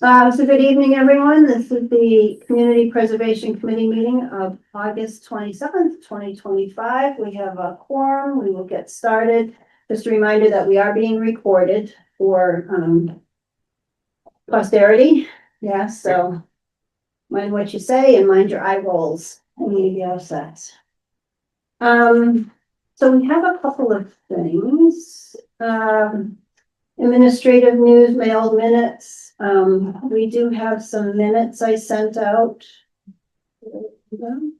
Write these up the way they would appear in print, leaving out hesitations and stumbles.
So good evening, everyone. This is the Community Preservation Committee meeting of August 27th, 2025. We have a quorum. We will get started. Just a reminder that we are being recorded for posterity. Yeah, so mind what you say and mind your eye rolls. And you'll be all set. So we have a couple of things. Administrative news, mailed minutes. We do have some minutes I sent out. I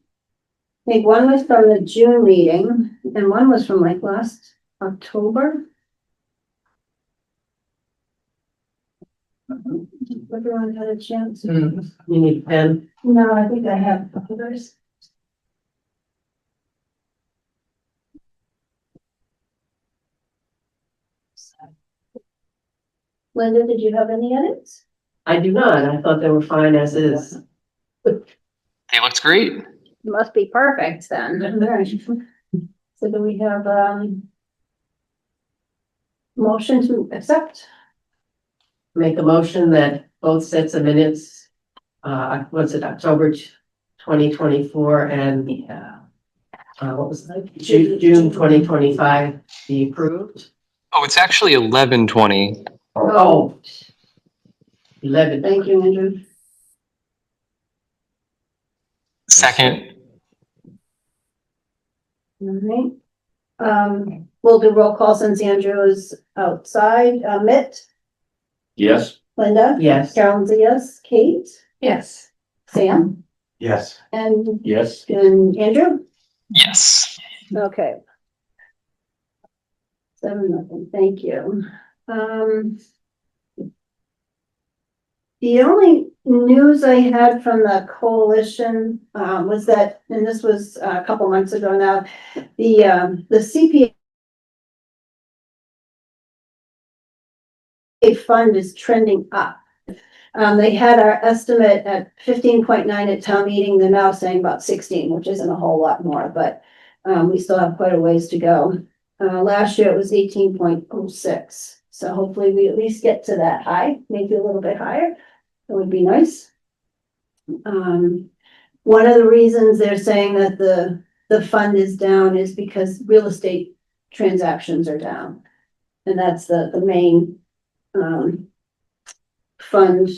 think one was from the June meeting and one was from like last October. Everyone had a chance. You need a pen? No, I think I have others. Linda, did you have any edits? I do not. I thought they were fine as is. They looked great. It must be perfect then. So do we have motion to accept? Make a motion that both sets of minutes, what's it, October 2024 and what was that? June 2025 be approved? Oh, it's actually 11:20. Oh. 11. Thank you, Andrew. Second. All right. We'll do roll call since Andrew is outside. Mitt, Yes. Linda? Yes. Carolyn's a yes. Kate? Yes. Sam? Yes. And Yes. Andrew? Yes. Okay. 7-0. Thank you. The only news I had from the coalition was that, and this was a couple months ago now, the CPA fund is trending up. They had our estimate at 15.9 at town meeting. They're now saying about 16, which isn't a whole lot more, but we still have quite a ways to go. Last year it was 18.06. So hopefully we at least get to that high, maybe a little bit higher. That would be nice. One of the reasons they're saying that the fund is down is because real estate transactions are down. And that's the main fund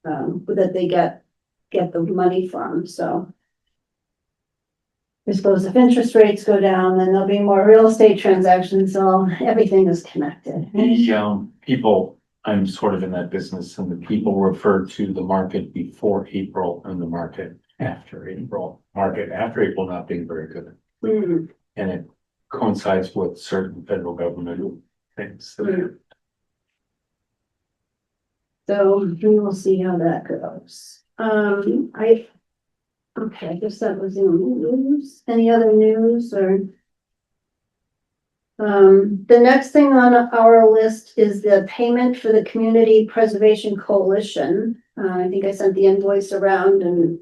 that they get the money from. So I suppose if interest rates go down, then there'll be more real estate transactions, so everything is connected. The people, I'm sort of in that business, and the people refer to the market before April and the market after April. Market after April not being very good. Mm. And it coincides with certain federal government things. Mm. So we will see how that goes. Okay, I guess that was the only news. Any other news or? The next thing on our list is the payment for the Community Preservation Coalition. I think I sent the invoice around and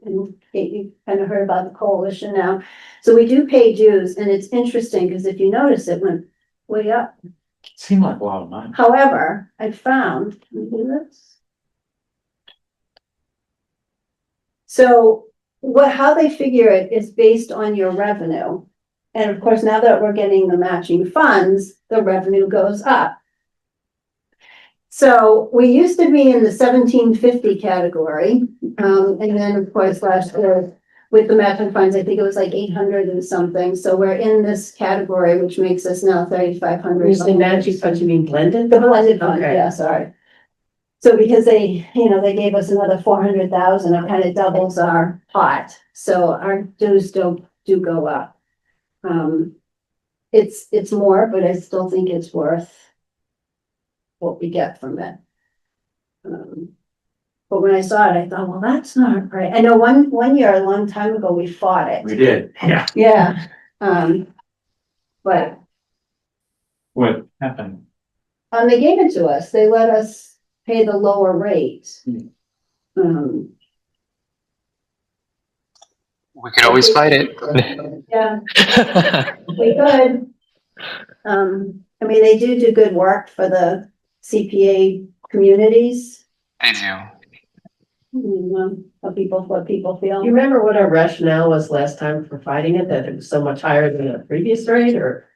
you kind of heard about the coalition now. So we do pay dues, and it's interesting because if you notice, it went way up. It seemed like a lot of money. However, I found, can we do this? So how they figure it is based on your revenue. And of course, now that we're getting the matching funds, the revenue goes up. So we used to be in the 1750 category. And then of course, last year with the matching funds, I think it was like 800 and something. So we're in this category, which makes us now 3,500. You say matching funds, you mean blended? The blended fund, Okay. yeah, sorry. So because they gave us another 400,000, it kind of doubles our pot. So our dues do go up. It's more, but I still think it's worth what we get from it. But when I saw it, I thought, well, that's not right. I know one year, a long time ago, we fought it. We did, yeah. Yeah. But What happened? they gave it to us. They let us pay the lower rate. We could always fight it. Yeah, we could. I mean, they do good work for the CPA communities. They do. what people feel. You remember what our rationale was last time for fighting it, that it was so much higher than the previous rate, or?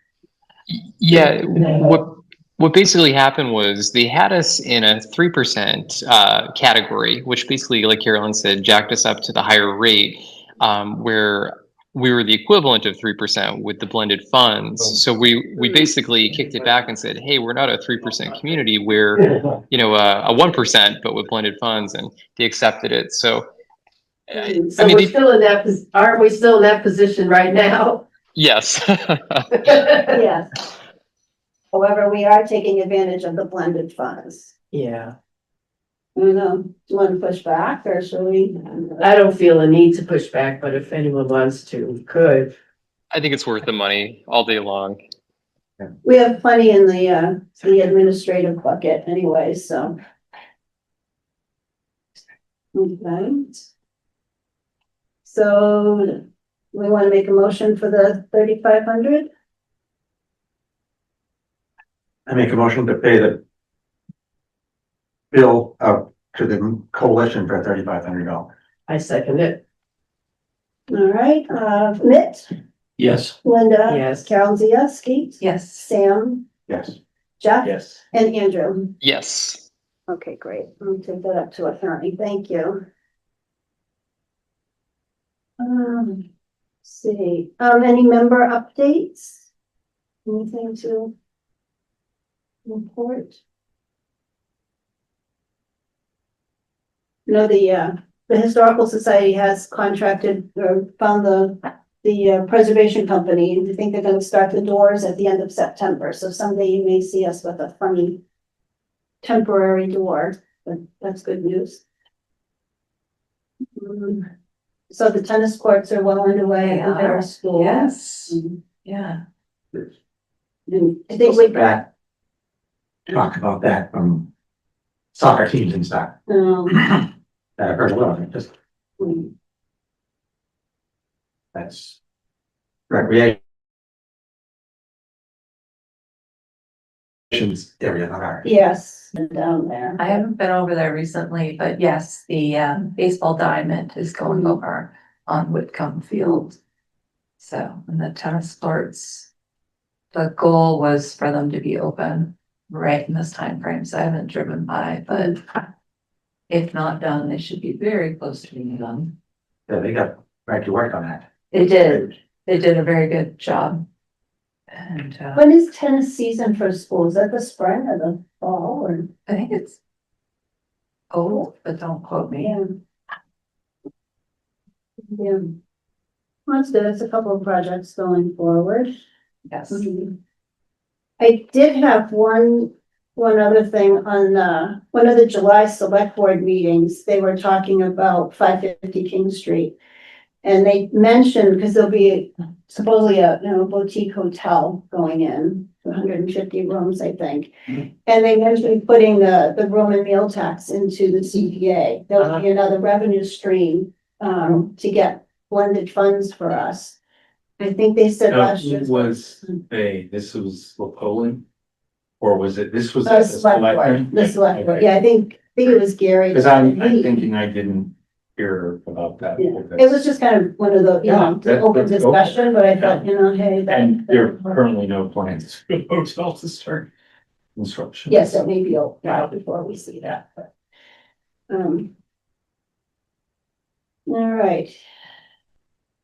Yeah, what basically happened was they had us in a 3% category, which basically, like Carolyn said, jacked us up to the higher rate, where we were the equivalent of 3% with the blended funds. So we basically kicked it back and said, hey, we're not a 3% community, we're a 1%, but with blended funds, and they accepted it. So So we're still in that, aren't we still in that position right now? yes. Yes. However, we are taking advantage of the blended funds. Yeah, I don't know, do you want to push back or should we? I don't feel a need to push back, but if anyone wants to, we could. I think it's worth the money all day long. We have plenty in the administrative bucket anyway, so. Okay. So we want to make a motion for the 3,500? I make a motion to pay the bill out to the coalition for $3,500. I second it. All right, Mitt, Yes. Linda. Yes. Carol Zieski. Yes. Sam, Yes. Jeff. Yes. And Andrew. Yes. Okay, great. I'll take that up to attorney. Thank you. Let's see, any member updates? Anything to report? No, the Historical Society has contracted or found the preservation company, and I think they're gonna start the doors at the end of September, so someday you may see us with a funny temporary door, but that's good news. So the tennis courts are well underway at the middle school. Yes. Mhm. Yeah. And I think we, Talk about that from soccer teams and stuff. That I've heard a little bit, just that's recreation. Area, not ours. yes, down there. I haven't been over there recently, but yes, the baseball diamond is going over on Whitcomb Field. So, and the tennis courts, the goal was for them to be open right in this time frame. So I haven't driven by, but if not done, they should be very close to being done. Yeah, they got right to work on that. They did a very good job. And When is tennis season for school? Is that the spring or the fall or? I think it's old, but don't quote me. Yeah. Yeah. Well, that's good. It's a couple of projects going forward. Yes. I did have one other thing on, one of the July select board meetings, they were talking about 550 King Street. And they mentioned, because there'll be supposedly a, boutique hotel going in, 150 rooms, I think. And they mentioned putting the room and meal tax into the CPA. There'll be another revenue stream, to get blended funds for us. I think they said last year. This was Lepolin? Or was it, this was? The select board, yeah, I think it was Gary. Because I'm thinking I didn't hear about that. Yeah, it was just kind of one of the, open that's cool. discussion, but I thought, hey. And there are currently no plans for the hotel to start construction. Yes, it may be a while before we see that, but. All right.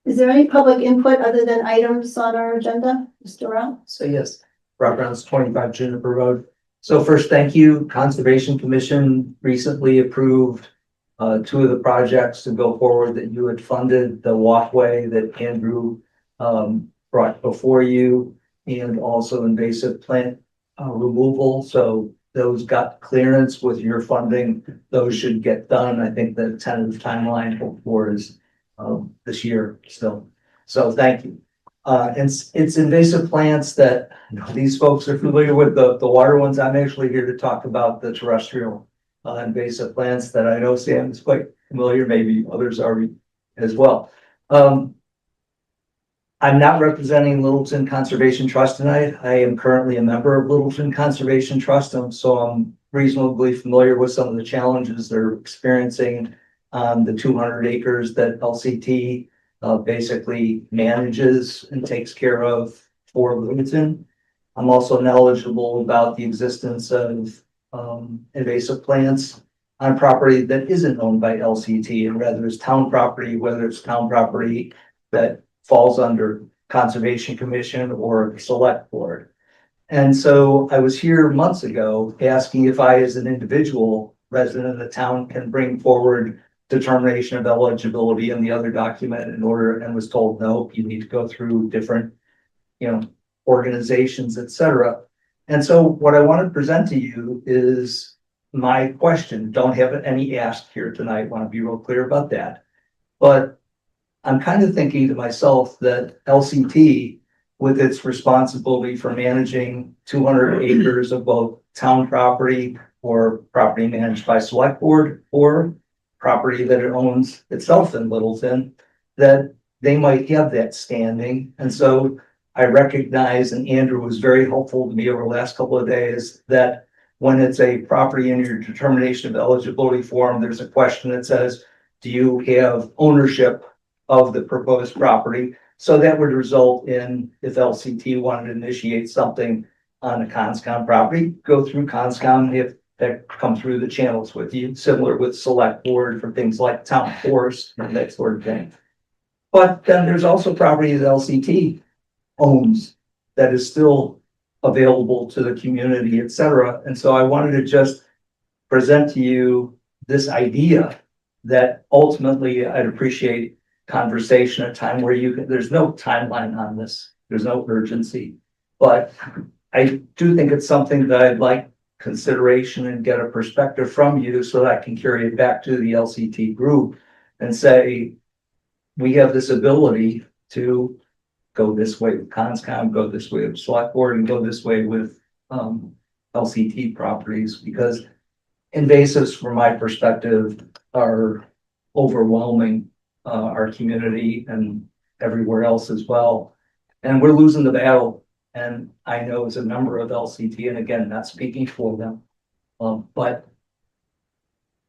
Is there any public input other than items on our agenda, Mr. Rao? So yes, Rob Brown's 25 Juniper Road. So first, thank you. Conservation Commission recently approved 2 of the projects to go forward that you had funded, the walkway that Andrew brought before you, and also invasive plant removal. So those got clearance with your funding. Those should get done. I think the tentative timeline for is this year still. So thank you. It's invasive plants that these folks are familiar with, the water ones. I'm actually here to talk about the terrestrial invasive plants that I know Sam is quite familiar, maybe others are as well. I'm not representing Littleton Conservation Trust tonight. I am currently a member of Littleton Conservation Trust, so I'm reasonably familiar with some of the challenges they're experiencing on the 200 acres that LCT basically manages and takes care of for Bloomington. I'm also knowledgeable about the existence of invasive plants on property that isn't owned by LCT and rather is town property, whether it's town property that falls under Conservation Commission or Select Board. And so I was here months ago asking if I, as an individual resident of the town, can bring forward determination of eligibility and the other document in order, and was told, no, you need to go through different, organizations, et cetera. And so what I want to present to you is my question. Don't have any asked here tonight. Want to be real clear about that. But I'm kind of thinking to myself that LCT, with its responsibility for managing 200 acres of both town property or property managed by Select Board or property that it owns itself in Littleton, that they might have that standing. And so I recognize, and Andrew was very helpful to me over the last couple of days, that when it's a property in your determination of eligibility form, there's a question that says, do you have ownership of the proposed property? So that would result in, if LCT wanted to initiate something on a CONSCOM property, go through CONSCOM, if that come through the channels with you, similar with Select Board for things like town forest and that sort of thing. But then there's also property that LCT owns that is still available to the community, et cetera. And so I wanted to just present to you this idea that ultimately I'd appreciate conversation, a time where you can, there's no timeline on this, there's no urgency, but I do think it's something that I'd like consideration and get a perspective from you so that I can carry it back to the LCT group and say, we have this ability to go this way with CONSCOM, go this way with Select Board, and go this way with LCT properties, because invasives, from my perspective, are overwhelming our community and everywhere else as well. And we're losing the battle. And I know as a member of LCT, and again, not speaking for them, but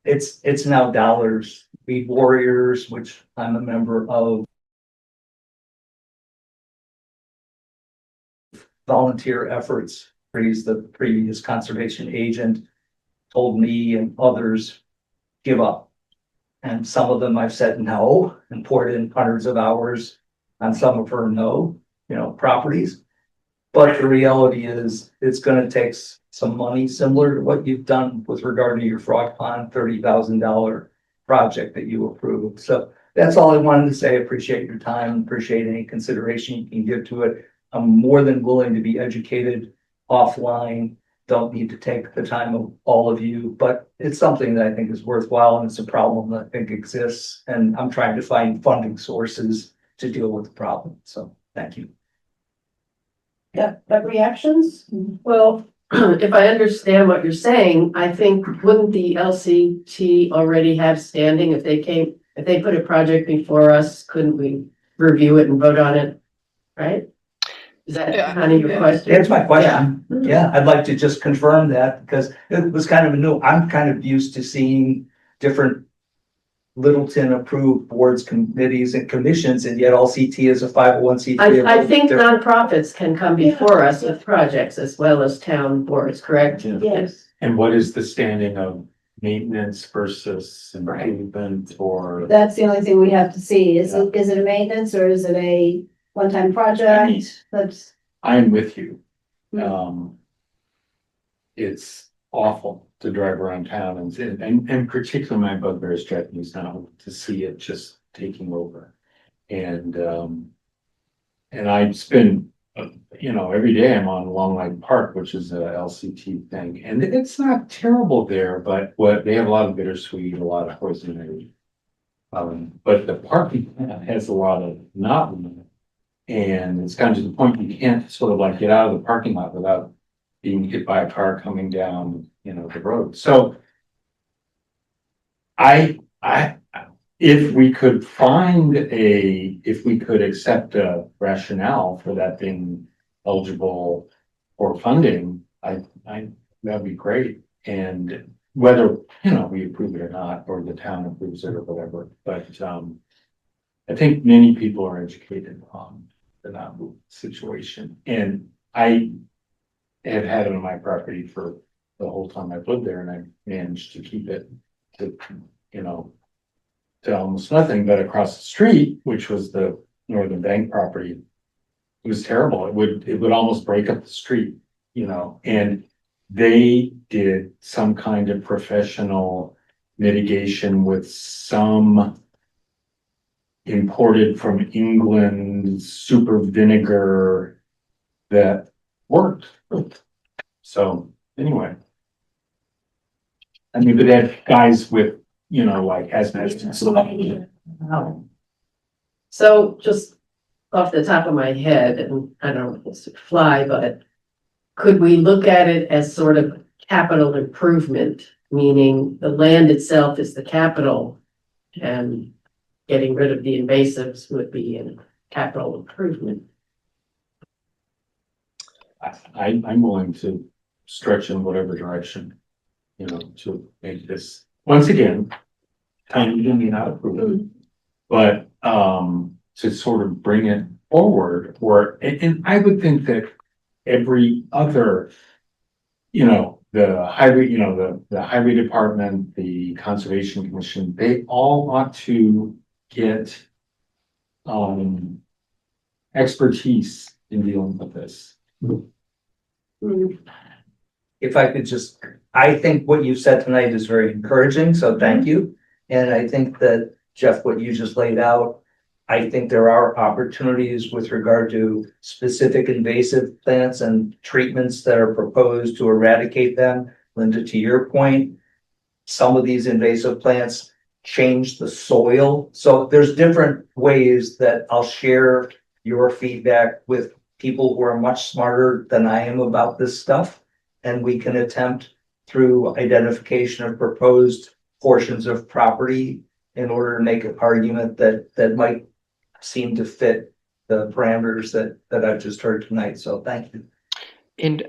it's now dollars. Weed Warriors, which I'm a member of, volunteer efforts. He's the previous conservation agent, told me and others, give up. And some of them I've said no and poured in hundreds of hours on some of her properties. But the reality is it's going to take some money, similar to what you've done with regard to your Frog Pond $30,000 project that you approved. So that's all I wanted to say. Appreciate your time, appreciate any consideration you can give to it. I'm more than willing to be educated offline. Don't need to take the time of all of you, but it's something that I think is worthwhile, and it's a problem that I think exists. And I'm trying to find funding sources to deal with the problem. So thank you. Yeah, but reactions? Well, if I understand what you're saying, I think, wouldn't the LCT already have standing if they put a project before us, couldn't we review it and vote on it? Right? Is that kind of your question? That's my question. Yeah, I'd like to just confirm that, because it was kind of a new, I'm kind of used to seeing different Littleton approved boards, committees and commissions, and yet LCT is a 501c3. I think nonprofits can come before us with projects as well as town boards, correct? Yes. And what is the standing of maintenance versus improvement, or? That's the only thing we have to see. Is it a maintenance or is it a one-time project? That's. I'm with you. Hmm. It's awful to drive around town and particularly my bugbear is Japanese now, to see it just taking over. And I spend, every day I'm on Long Lake Park, which is a LCT thing, and it's not terrible there, but they have a lot of bittersweet, a lot of poison ivy. But the parking has a lot of knotweed, and it's gotten to the point you can't sort of like get out of the parking lot without being hit by a car coming down, the road. So if we could accept a rationale for that being eligible for funding, that'd be great. And whether, you know, we approve it or not, or the town approves it or whatever, but, I think many people are educated on the non-move situation, and I have had it on my property for the whole time I've lived there, and I managed to keep it to, you know, to almost nothing, but across the street, which was the Northern Bank property, it was terrible. It would almost break up the street, you know, and they did some kind of professional mitigation with some imported from England super vinegar that worked. So anyway. I mean, but they had guys with, you know, like hazmat. Wow. So just off the top of my head, and I don't know if this would fly, but could we look at it as sort of capital improvement, meaning the land itself is the capital and getting rid of the invasives would be a capital improvement? I'm willing to stretch in whatever direction, you know, to make this, once again, time you may not approve it, but, to sort of bring it forward, or, and I would think that every other, you know, the highway, you know, the highway department, the conservation commission, they all ought to get, expertise in dealing with this. If I could just, I think what you said tonight is very encouraging, so thank you. And I think that, Jeff, what you just laid out, I think there are opportunities with regard to specific invasive plants and treatments that are proposed to eradicate them. Linda, to your point, some of these invasive plants change the soil. So there's different ways that I'll share your feedback with people who are much smarter than I am about this stuff. And we can attempt through identification of proposed portions of property in order to make an argument that might seem to fit the parameters that I've just heard tonight. So thank you. And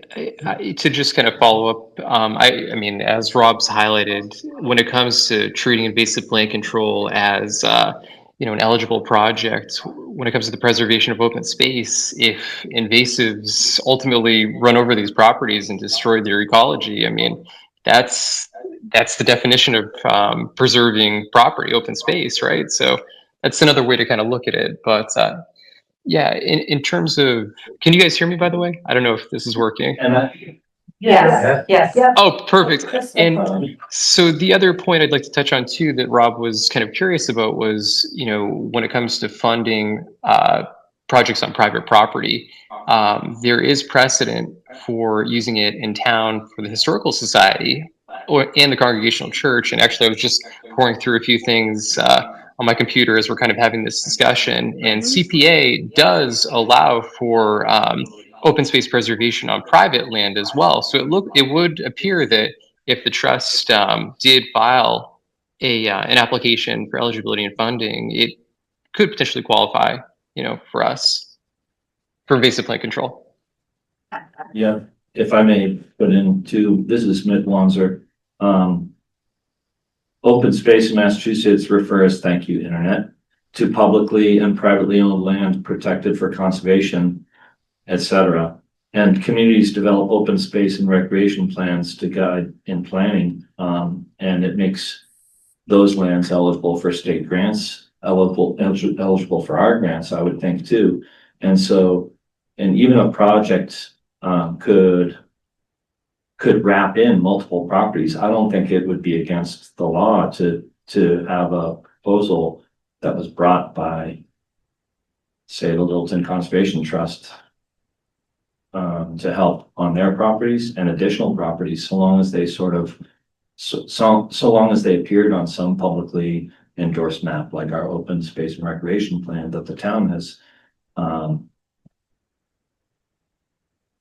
to just kind of follow up, I mean, as Rob's highlighted, when it comes to treating invasive plant control as, you know, an eligible project, when it comes to the preservation of open space, if invasives ultimately run over these properties and destroy their ecology, I mean, that's the definition of preserving property, open space, right? So that's another way to kind of look at it. But yeah, in terms of, can you guys hear me, by the way? I don't know if this is working. Yes, yes. Oh, perfect. And so the other point I'd like to touch on too, that Rob was kind of curious about was, you know, when it comes to funding projects on private property, there is precedent for using it in town for the Historical Society and the Congregational Church. And actually, I was just pouring through a few things on my computer as we're kind of having this discussion. And CPA does allow for open space preservation on private land as well. So it would appear that if the trust did file an application for eligibility and funding, it could potentially qualify, you know, for us for invasive plant control. Yeah, if I may put in too, this is Smith Wanzer. Open space in Massachusetts refers, thank you, Internet, to publicly and privately owned land protected for conservation, etc. And communities develop open space and recreation plans to guide in planning, and it makes those lands eligible for state grants, eligible for our grants, I would think too. And so, and even a project could wrap in multiple properties. I don't think it would be against the law to have a proposal that was brought by, say, the Littleton Conservation Trust to help on their properties and additional properties, so long as they sort of, so long as they appeared on some publicly endorsed map, like our open space and recreation plan that the town has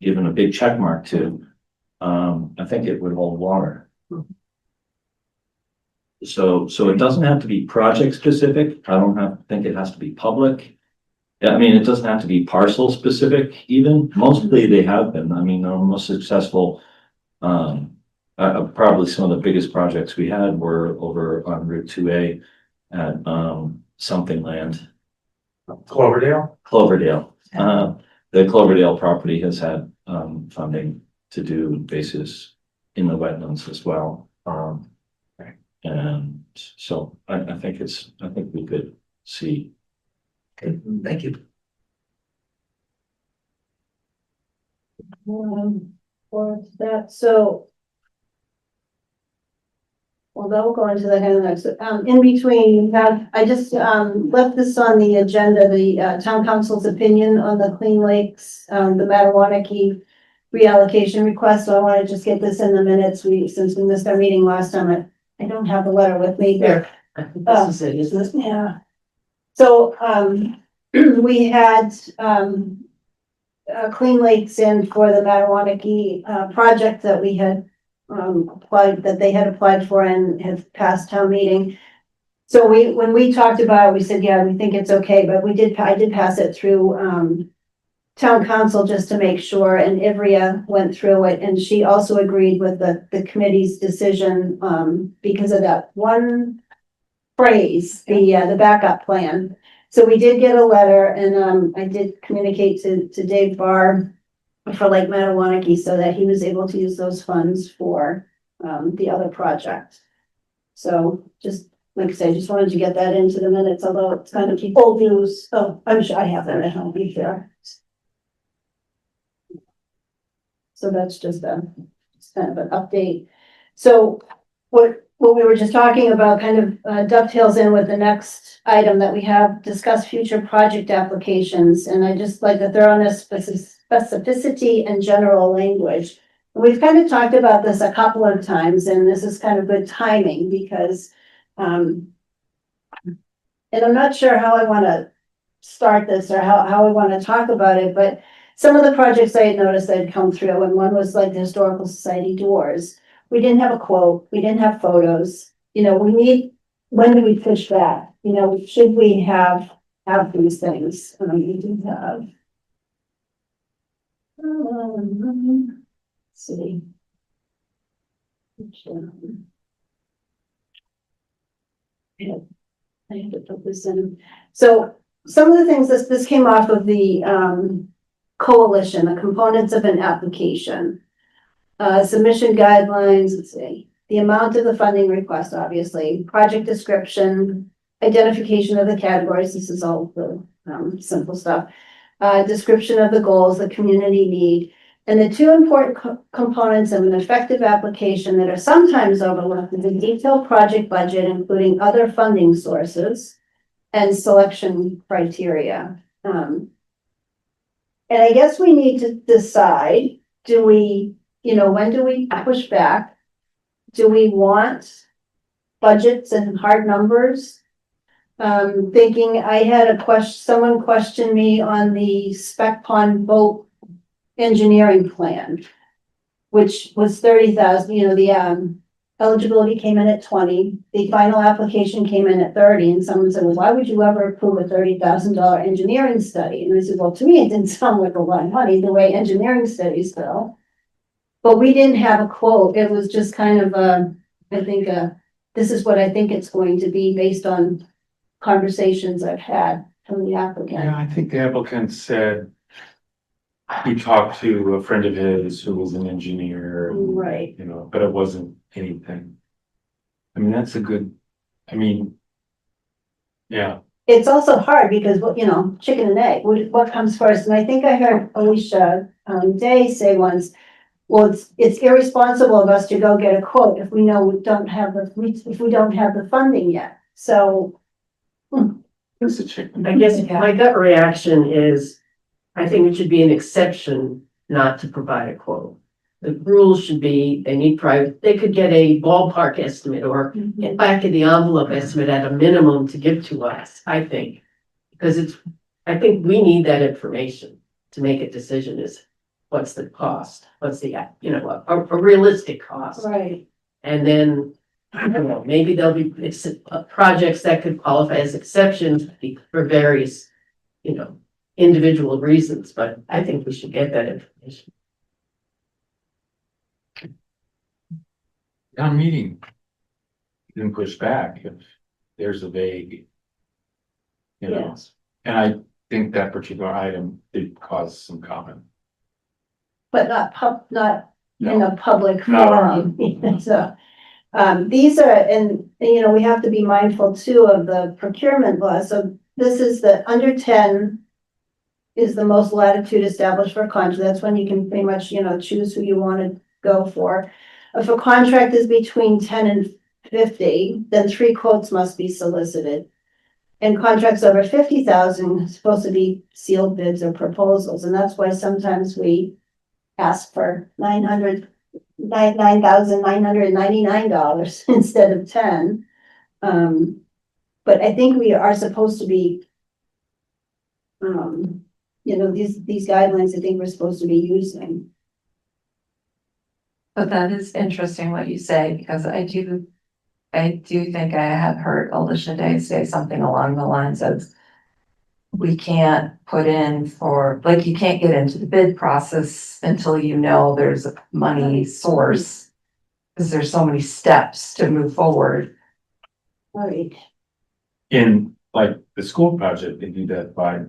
given a big check mark to. I think it would hold water. So it doesn't have to be project specific. I don't think it has to be public. I mean, it doesn't have to be parcel specific even. Mostly they have been. I mean, our most successful probably some of the biggest projects we had were over on Route 2A at, something land, Cloverdale? Cloverdale. The Cloverdale property has had, funding to do bases in the wetlands as well. And so I think we could see. Okay, thank you. For that, so. Well, that will go into the head next. In between, you have, I just, left this on the agenda, the, town council's opinion on the Clean Lakes, the Mattawanaki reallocation request. So I want to just get this in the minutes. Since we missed our meeting last time, I don't have the letter with me. Here, I think this is it, isn't it? Yeah. So, we had, Clean Lakes in for the Mattawanaki, project that we had they had applied for and had passed town meeting. So when we talked about it, we said, yeah, we think it's okay, but I did pass it through, town council just to make sure, and Ivrea went through it, and she also agreed with the committee's decision, because of that one phrase, the backup plan. So we did get a letter, and, I did communicate to Dave Barr for Lake Mattawanaki so that he was able to use those funds for the other project. So just like I said, just wanted to get that into the minutes, although it's kind of old news. Oh, I'm sure I have that at home, be fair. So that's just it's kind of an update. So what we were just talking about kind of dovetails in with the next item that we have, discuss future project applications. And I just like the thoroughness, specificity and general language. We've kind of talked about this a couple of times, and this is kind of good timing because, and I'm not sure how I want to start this or how I want to talk about it, but some of the projects I had noticed that had come through, and one was like the Historical Society doors. We didn't have a quote, we didn't have photos, you know, when do we push that? You know, should we have these things? We do have. Let's see. Yeah, I have to put this in. So some of the things this came off of the coalition, the components of an application. Submission guidelines, let's see, the amount of the funding request, obviously, project description, identification of the categories, this is all the simple stuff, description of the goals, the community need, and the two important components of an effective application that are sometimes overlooked is a detailed project budget, including other funding sources and selection criteria. And I guess we need to decide, when do we push back? Do we want budgets and hard numbers? Thinking I had someone question me on the Spec Pond boat engineering plan, which was 30,000, the eligibility came in at 20, the final application came in at 30, and someone said, well, why would you ever approve a $30,000 engineering study? And I said, well, to me, it didn't sound like a lot of money the way engineering studies go. But we didn't have a quote. It was just kind of this is what I think it's going to be based on conversations I've had from the applicant. Yeah, I think the applicant said he talked to a friend of his who was an engineer. Right. But it wasn't anything. I mean, yeah. It's also hard because, chicken and egg, what comes first? And I think I heard Alicia Day say once, well, it's irresponsible of us to go get a quote if we know we don't have the funding yet. So. It's a chicken. I guess my gut reaction is, I think it should be an exception not to provide a quote. The rules should be, they could get a ballpark estimate or a back of the envelope estimate at a minimum to give to us, I think. Because I think we need that information to make a decision is what's the cost? What's the, a realistic cost? Right. And then, I don't know, maybe there'll be projects that could qualify as exceptions for various, individual reasons, but I think we should get that information. town meeting can push back if there's a vague, you know, Yes. and I think that particular item did cause some comment. But not in No, a public No. forum. So, these are, and, you know, we have to be mindful too of the procurement law. So this is the under 10 is the most latitude established for a contract. That's when you can pretty much, you know, choose who you want to go for. If a contract is between 10 and 50, then 3 quotes must be solicited. And contracts over 50,000 is supposed to be sealed bids or proposals, and that's why sometimes we ask for $9,999 instead of 10. But I think we are supposed to be, you know, these guidelines, I think we're supposed to be using. But that is interesting what you say, because I do think I have heard Alicia Day say something along the lines of we can't put in for, like, you can't get into the bid process until you know there's a money source. Because there's so many steps to move forward. All right. in like the school project, they do that by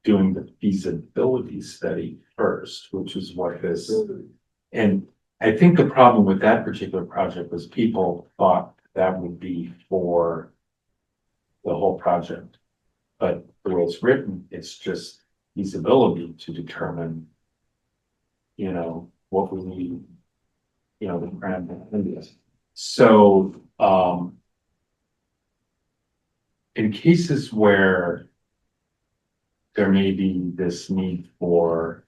doing the feasibility study first, which is what this. And I think the problem with that particular project was people thought that would be for the whole project. But the way it's written, it's just feasibility to determine, you know, what we need, you know, the grant. So, in cases where there may be this need for,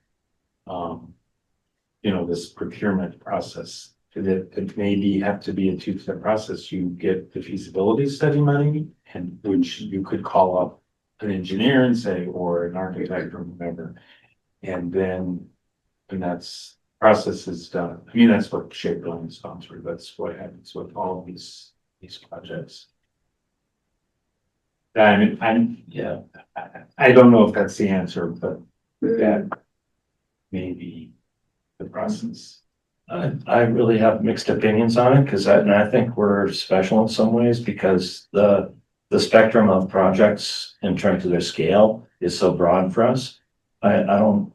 you know, this procurement process, it maybe have to be a two-step process. You get the feasibility study money, and which you could call up an engineer and say, or an architect or whatever. And then, and that's process is done. I mean, that's what Shape Building sponsored. That's what happens with all of these projects. Yeah, I don't know if that's the answer, but that may be the process. I really have mixed opinions on it, because I think we're special in some ways, because the spectrum of projects in terms of their scale is so broad for us. I don't,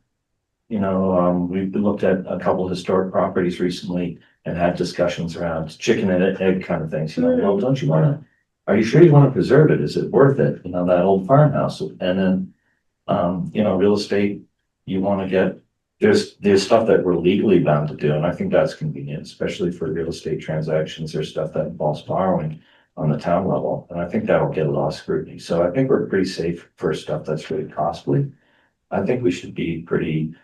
you know, we've looked at a couple of historic properties recently and had discussions around chicken and egg kind of things, you know, well, don't you wanna, are you sure you wanna preserve it? Is it worth it? You know, that old farmhouse, and then, you know, real estate, you wanna get, there's stuff that we're legally bound to do, and I think that's convenient, especially for real estate transactions. There's stuff that involves borrowing on the town level, and I think that'll get a lot of scrutiny. So I think we're pretty safe for stuff that's really costly. I think we should be pretty,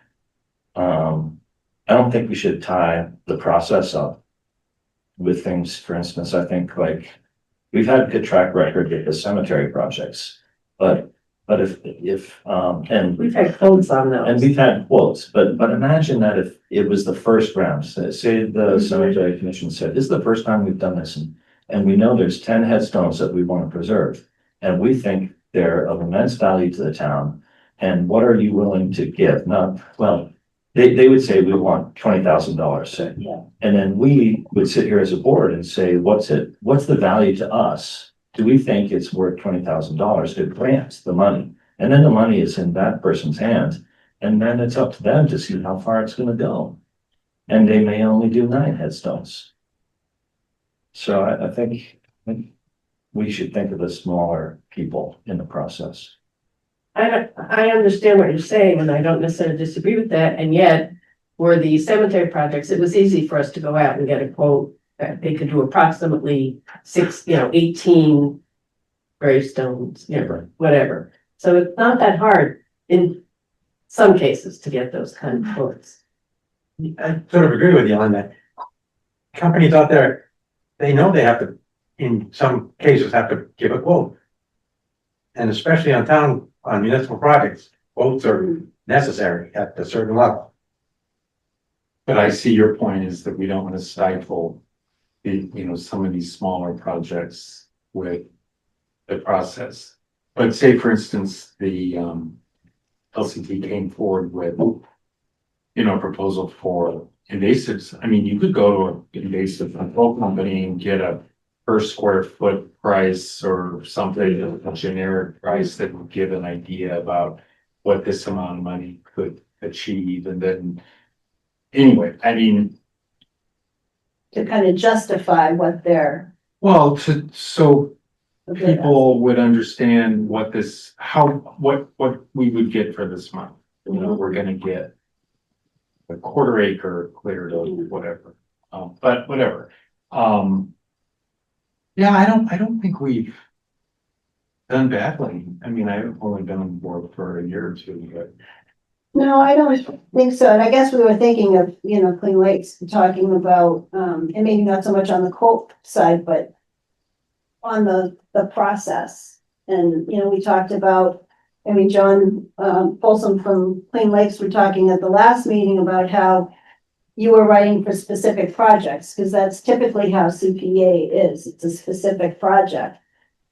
I don't think we should tie the process up with things. For instance, I think like we've had a good track record with the cemetery projects, but if and We've had codes on those. and we've had quotes, but imagine that if it was the first round, say the cemetery commission said, this is the first time we've done this, and we know there's 10 headstones that we want to preserve, and we think they're of immense value to the town, and what are you willing to give? Not, well, they would say we want $20,000, say. Yeah. And then we would sit here as a board and say, what's the value to us? Do we think it's worth $20,000 to grant the money? And then the money is in that person's hands, and then it's up to them to see how far it's gonna go. And they may only do 9 headstones. So I think we should think of the smaller people in the process. I understand what you're saying, and I don't necessarily disagree with that, and yet, for the cemetery projects, it was easy for us to go out and get a quote that they could do approximately 18 gravestones, you know, whatever. So it's not that hard in some cases to get those kind of quotes. I sort of agree with you on that. Companies out there, they know they have to, in some cases, have to give a quote. And especially on municipal projects, quotes are necessary at a certain level. But I see your point is that we don't want to stifle you know, some of these smaller projects with the process. But say, for instance, the LCT came forward with proposal for invasives. I mean, you could go to an invasive control company and get a per square foot price or something, a generic price that would give an idea about what this amount of money could achieve. And then, anyway, I mean, To kind of justify what they're. well, so people would understand what this, what we would get for this month. You know, we're gonna get a quarter acre cleared of whatever, but whatever. Yeah, I don't think we've done badly. I mean, I've only been on board for a year or two, but. No, I don't think so. And I guess we were thinking of, Clean Lakes, talking about, and maybe not so much on the quote side, but on the process. And, we talked about, I mean, John Folsom from Clean Lakes were talking at the last meeting about how you were writing for specific projects, because that's typically how CPA is. It's a specific project.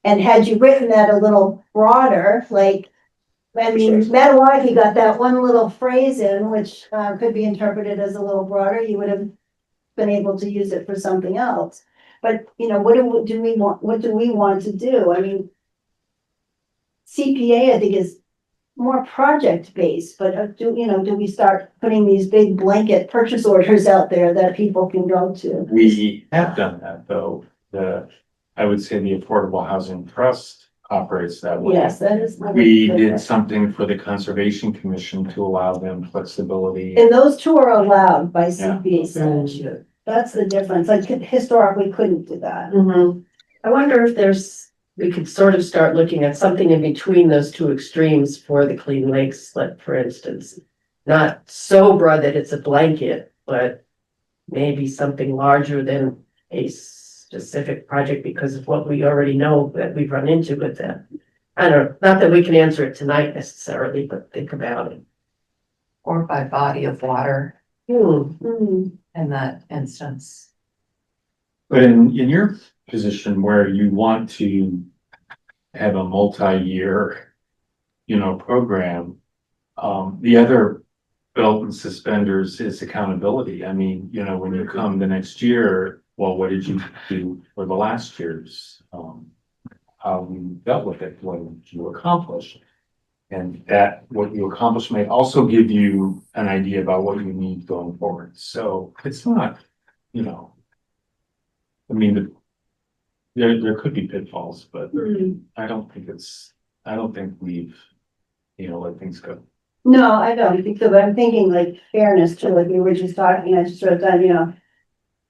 And had you written that a little broader, like, I mean, Metawaukee got that one little phrase in, which could be interpreted as a little broader, you would have been able to use it for something else. But, what do we want to do? I mean, CPA, I think, is more project-based, but do we start putting these big blanket purchase orders out there that people can go to? We have done that, though. I would say the Affordable Housing Trust operates that way. Yes, that is. We did something for the Conservation Commission to allow them flexibility. And those two are allowed by Yeah. CPA statute. That's the difference. Like historically, couldn't do that. I wonder if we could sort of start looking at something in between those two extremes for the Clean Lakes, like, for instance. Not so broad that it's a blanket, but maybe something larger than a specific project because of what we already know that we've run into with them. I don't know, not that we can answer it tonight necessarily, but think about it. Or by body of water Hmm. in that instance. But in your position where you want to have a multi-year, program, the other belt and suspenders is accountability. I mean, when you come the next year, well, what did you do for the last year's? How you dealt with it, what did you accomplish? And that what you accomplish may also give you an idea about what you need going forward. So it's not, I mean, there could be pitfalls, but I don't think we've, let things go. No, I don't think so, but I'm thinking like fairness too, like we were just talking, I just wrote down,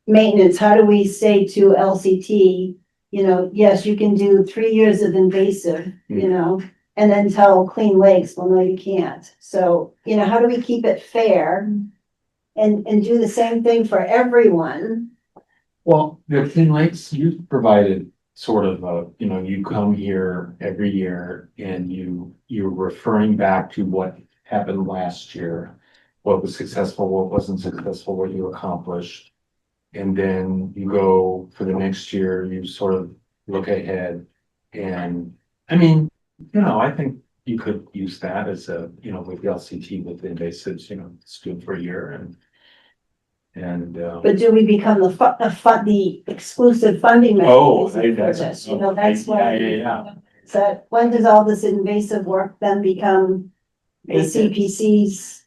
maintenance, how do we say to LCT, yes, you can do 3 years of invasive, and then tell Clean Lakes, well, no, you can't. So, how do we keep it fair and do the same thing for everyone? Well, the Clean Lakes, you provided sort of you come here every year and you're referring back to what happened last year, what was successful, what wasn't successful, what you accomplished. And then you go for the next year, you sort of look ahead. And I mean, I think you could use that as with the LCT, with the invasives, it's good for a year But do we become the exclusive funding mechanism for this? That's why. Yeah. So when does all this invasive work then become the CPC's,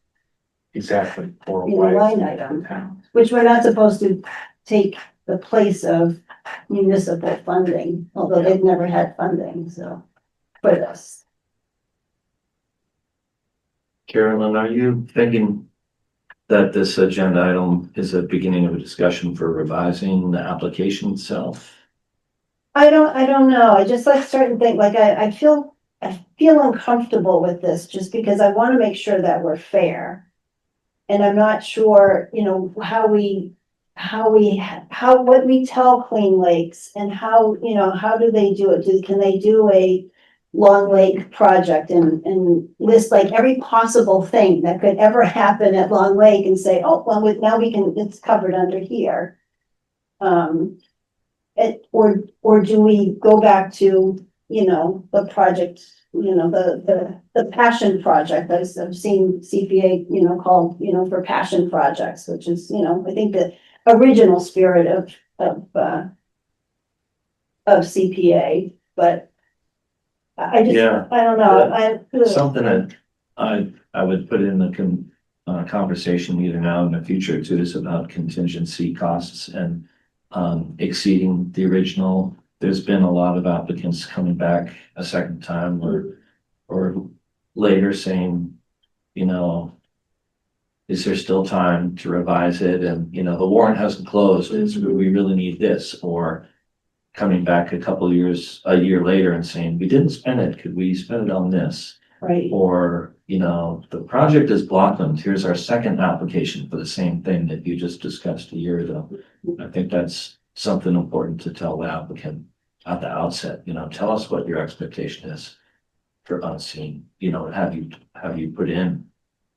Exactly. line item? Which we're not supposed to take the place of municipal funding, although they've never had funding, so, for this. Carolyn, are you thinking that this agenda item is a beginning of a discussion for revising the application itself? I don't know. I just like certain things, like I feel uncomfortable with this just because I want to make sure that we're fair. And I'm not sure, what we tell Clean Lakes and how do they do it? Can they do a Long Lake project and list like every possible thing that could ever happen at Long Lake and say, oh, well, now it's covered under here. Or do we go back to you know, the project, you know, the passion project. I've seen CPA, you know, called, you know, for passion projects, which is, you know, I think the original spirit of CPA, but I just, Yeah. I don't know, Something that I would put in the conversation either now or in the future too, is about contingency costs and exceeding the original. There's been a lot of applicants coming back a second time or later saying, you know, is there still time to revise it? And, you know, the warrant hasn't closed, we really need this, or coming back a year later and saying, we didn't spend it, could we spend it on this? right. Or, you know, the project is blossomed, here's our second application for the same thing that you just discussed a year ago. I think that's something important to tell the applicant at the outset, you know, tell us what your expectation is for unseen, you know, have you put in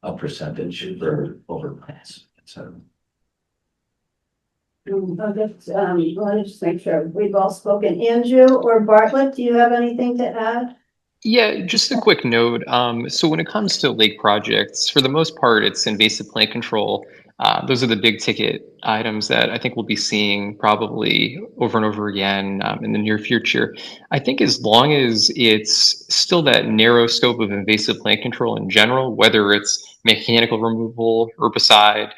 a percentage for overruns, et cetera. Let me just make sure we've all spoken. Andrew or Bartlett, do you have anything to add? Yeah, just a quick note. So when it comes to lake projects, for the most part, it's invasive plant control. Those are the big ticket items that I think we'll be seeing probably over and over again in the near future. I think as long as it's still that narrow scope of invasive plant control in general, whether it's mechanical removal, herbicide,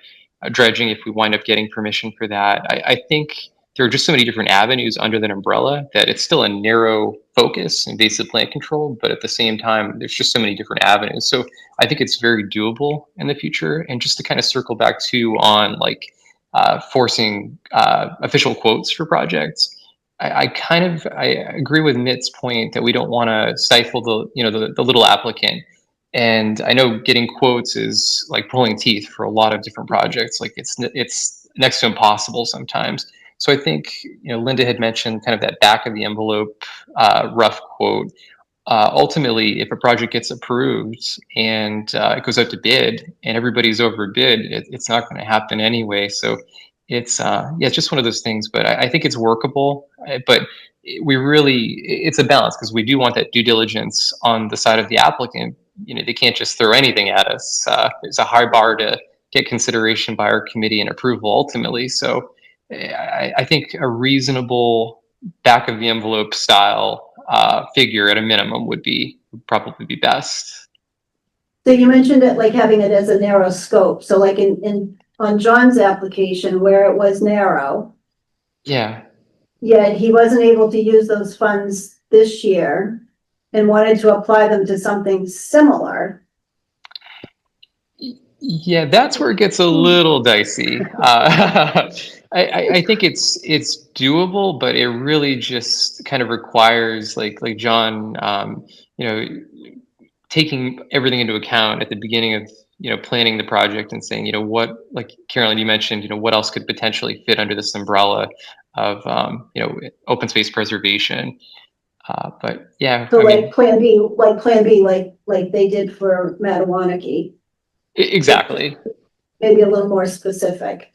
dredging, if we wind up getting permission for that, I think there are just so many different avenues under that umbrella that it's still a narrow focus, invasive plant control, but at the same time, there's just so many different avenues. So I think it's very doable in the future. And just to kind of circle back to on like forcing official quotes for projects, I agree with Mitt's point that we don't want to stifle the little applicant. And I know getting quotes is like pulling teeth for a lot of different projects. Like it's next to impossible sometimes. So I think, you know, Linda had mentioned kind of that back of the envelope rough quote. Ultimately, if a project gets approved and it goes out to bid and everybody's overbid, it's not going to happen anyway. So it's just one of those things. But I think it's workable. But it's a balance because we do want that due diligence on the side of the applicant. You know, they can't just throw anything at us. There's a high bar to get consideration by our committee and approval ultimately. So I think a reasonable back of the envelope style figure at a minimum would probably be best. So you mentioned it like having it as a narrow scope. So like on John's application where it was narrow. Yeah. Yet he wasn't able to use those funds this year and wanted to apply them to something similar. Yeah, that's where it gets a little dicey. I think it's doable, but it really just kind of requires like John, you know, taking everything into account at the beginning of, you know, planning the project and saying, you know, what, like Carolyn, you mentioned, you know, what else could potentially fit under this umbrella of, you know, open space preservation. But yeah. So like plan B, like they did for Mattawanakie. Exactly. Maybe a little more specific.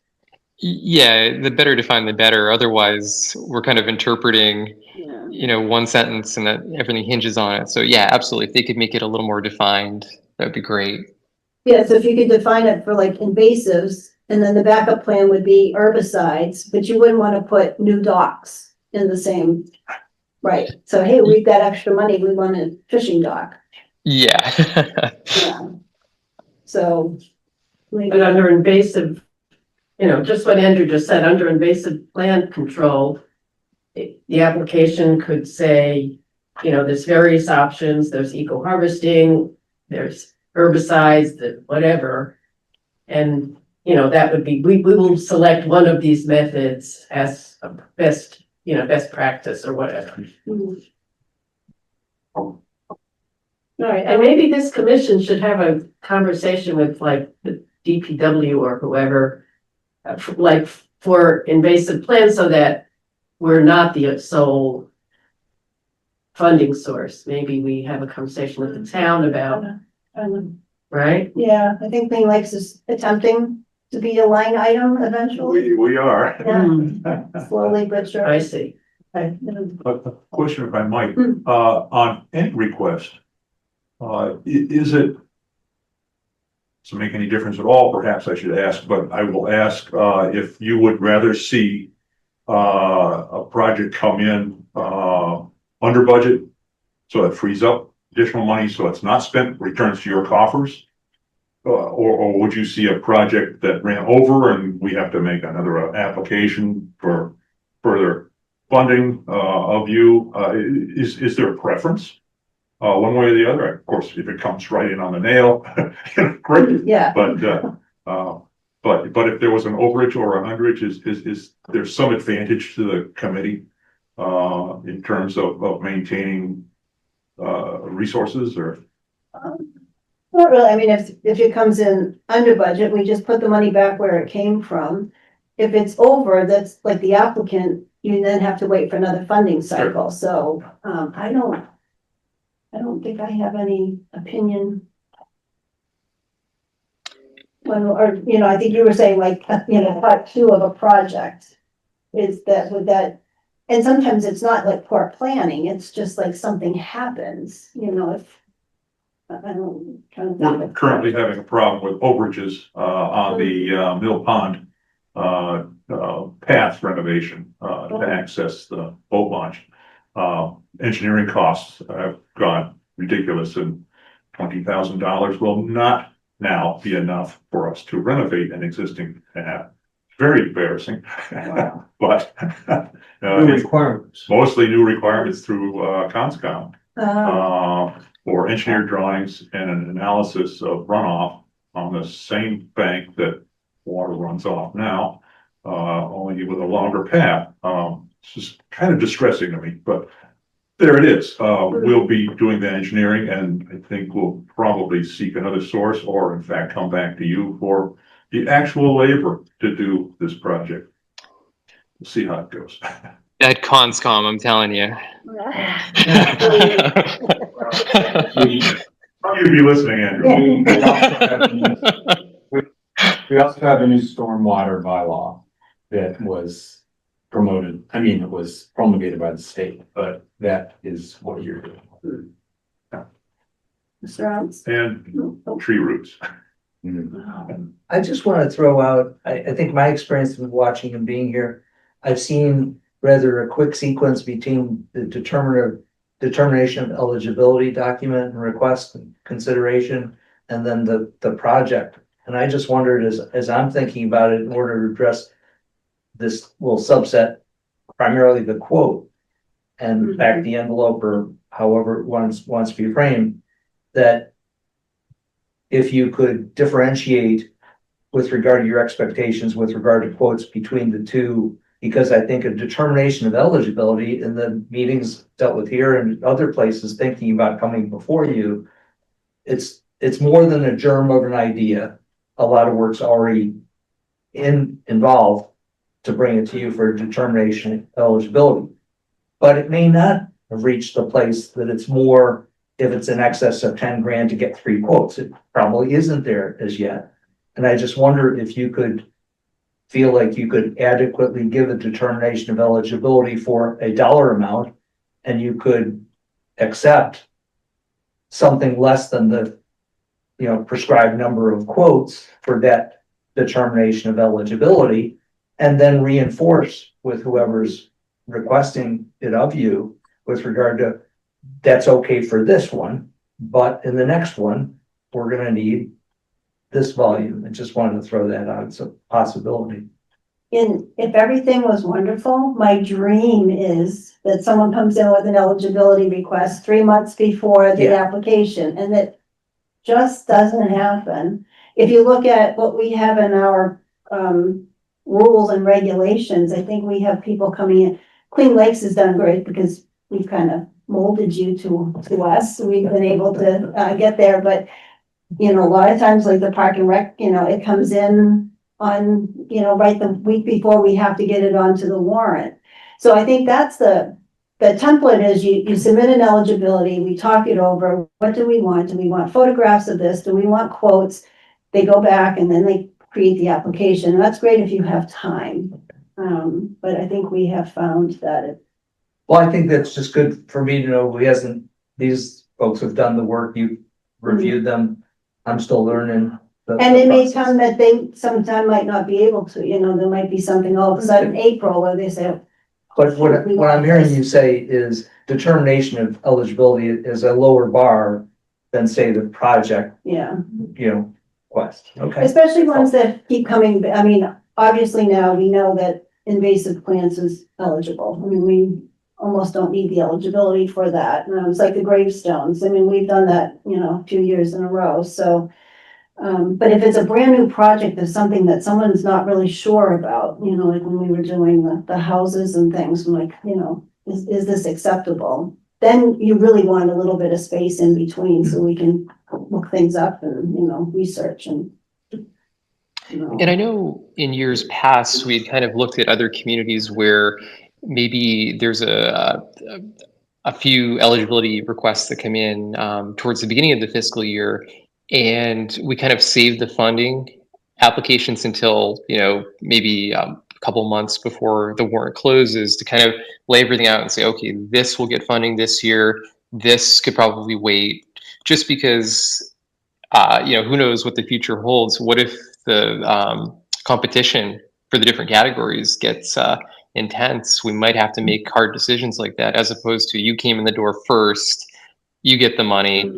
Yeah, the better defined, the better. Otherwise, we're kind of interpreting, you know, one sentence and that everything hinges on it. So yeah, absolutely. If they could make it a little more defined, that'd be great. Yeah, so if you could define it for like invasives, and then the backup plan would be herbicides, but you wouldn't want to put new docks in the same, right? So hey, we've got extra money, we want a fishing dock. Yeah. Yeah. So. But under invasive, you know, just what Andrew just said, under invasive plant control, the application could say, you know, there's various options, there's eco harvesting, there's herbicides, whatever. And, you know, that would be, we will select one of these methods as a best practice or whatever. All right, and maybe this commission should have a conversation with like the DPW or whoever, like for invasive plants, so that we're not the sole funding source. Maybe we have a conversation with the town about, right? Yeah, I think Clean Lakes is attempting to be a line item eventually. We are. Yeah, slowly but surely. I see. I- A question if I might, Hmm. on any request, is it, does it make any difference at all? Perhaps I should ask, but I will ask, if you would rather see, a project come in, under budget, so it frees up additional money, so it's not spent, returns to your coffers? Or would you see a project that ran over and we have to make another application for further funding, of you? Is there a preference? One way or the other? Of course, if it comes right in on the nail, great, Yeah, but if there was an overage or an underage, is there some advantage to the committee? In terms of maintaining, resources or? not really. I mean, if it comes in under budget, we just put the money back where it came from. If it's over, that's like the applicant, you then have to wait for another funding cycle. So, I don't think I have any opinion. When, or, I think you were saying like, part two of a project is that with that, and sometimes it's not like poor planning, it's just like something happens, if. I don't. Trying to think We're of- currently having a problem with overages, on the, Mill Pond, path renovation, to access the boat launch. Engineering costs have gone ridiculous, and $20,000 will not now be enough for us to renovate an existing path. Very embarrassing, but, New it's requirements. mostly new requirements through, Conscom. Uh, For engineered drawings and an analysis of runoff on the same bank that water runs off now, only with a longer path. It's just kind of distressing to me, but there it is. We'll be doing the engineering, and I think we'll probably seek another source, or in fact, come back to you for the actual labor to do this project. We'll see how it goes. At Conscom, I'm telling you. You'd be listening, Andrew. We also have a new stormwater bylaw that was promoted, it was promulgated by the state, but that is what you're doing. Mr. Rounds? And tree roots. I just want to throw out, I think my experience with watching and being here, I've seen rather a quick sequence between the determination of eligibility document and request and consideration, and then the project. And I just wondered, as I'm thinking about it, in order to address this little subset, primarily the quote and back the envelope, or however it wants to be framed, that if you could differentiate with regard to your expectations with regard to quotes between the two, because I think a determination of eligibility in the meetings dealt with here and other places thinking about coming before you, it's more than a germ of an idea. A lot of work's already involved to bring it to you for a determination of eligibility. But it may not have reached the place that it's more, if it's in excess of 10 grand to get 3 quotes. It probably isn't there as yet. And I just wonder if you could feel like you could adequately give a determination of eligibility for a dollar amount, and you could accept something less than the prescribed number of quotes for that determination of eligibility, and then reinforce with whoever's requesting it of you with regard to, that's okay for this one, but in the next one, we're going to need this volume. I just wanted to throw that out. It's a possibility. If everything was wonderful, my dream is that someone comes in with an eligibility request 3 months before the Yeah. application, and that just doesn't happen. If you look at what we have in our rules and regulations, I think we have people coming in. Clean Lakes has done great because we've kind of molded you to us. We've been able to get there, but a lot of times like the Park and Rec, it comes in on, right the week before we have to get it onto the warrant. So I think that's the template is you submit an eligibility, we talk it over. What do we want? Do we want photographs of this? Do we want quotes? They go back and then they create the application. That's great if you have time. But I think we have found that Well, I think that's just good for me to know. These folks have done the work, you've reviewed them. I'm still learning. And it may process. come that they sometime might not be able to, you know, there might be something all of a sudden in April where they say, But what I'm hearing you say is determination of eligibility is a lower bar than, say, the project, yeah. quest. Okay. Especially ones that keep coming, I mean, obviously now we know that invasive plants is eligible. I mean, we almost don't need the eligibility for that. It's like the gravestones. I mean, we've done that, you know, a few years in a row, so. But if it's a brand new project, there's something that someone's not really sure about, you know, like when we were doing the houses and things, I'm like, you know, is this acceptable? Then you really want a little bit of space in between so we can look things up and, you know, research and. And I know in years past, we'd kind of looked at other communities where maybe there's a few eligibility requests that come in towards the beginning of the fiscal year, and we kind of save the funding applications until, you know, maybe a couple months before the warrant closes to kind of lay everything out and say, okay, this will get funding this year. This could probably wait, just because, you know, who knows what the future holds. What if the competition for the different categories gets intense? We might have to make hard decisions like that, as opposed to you came in the door first, you get the money.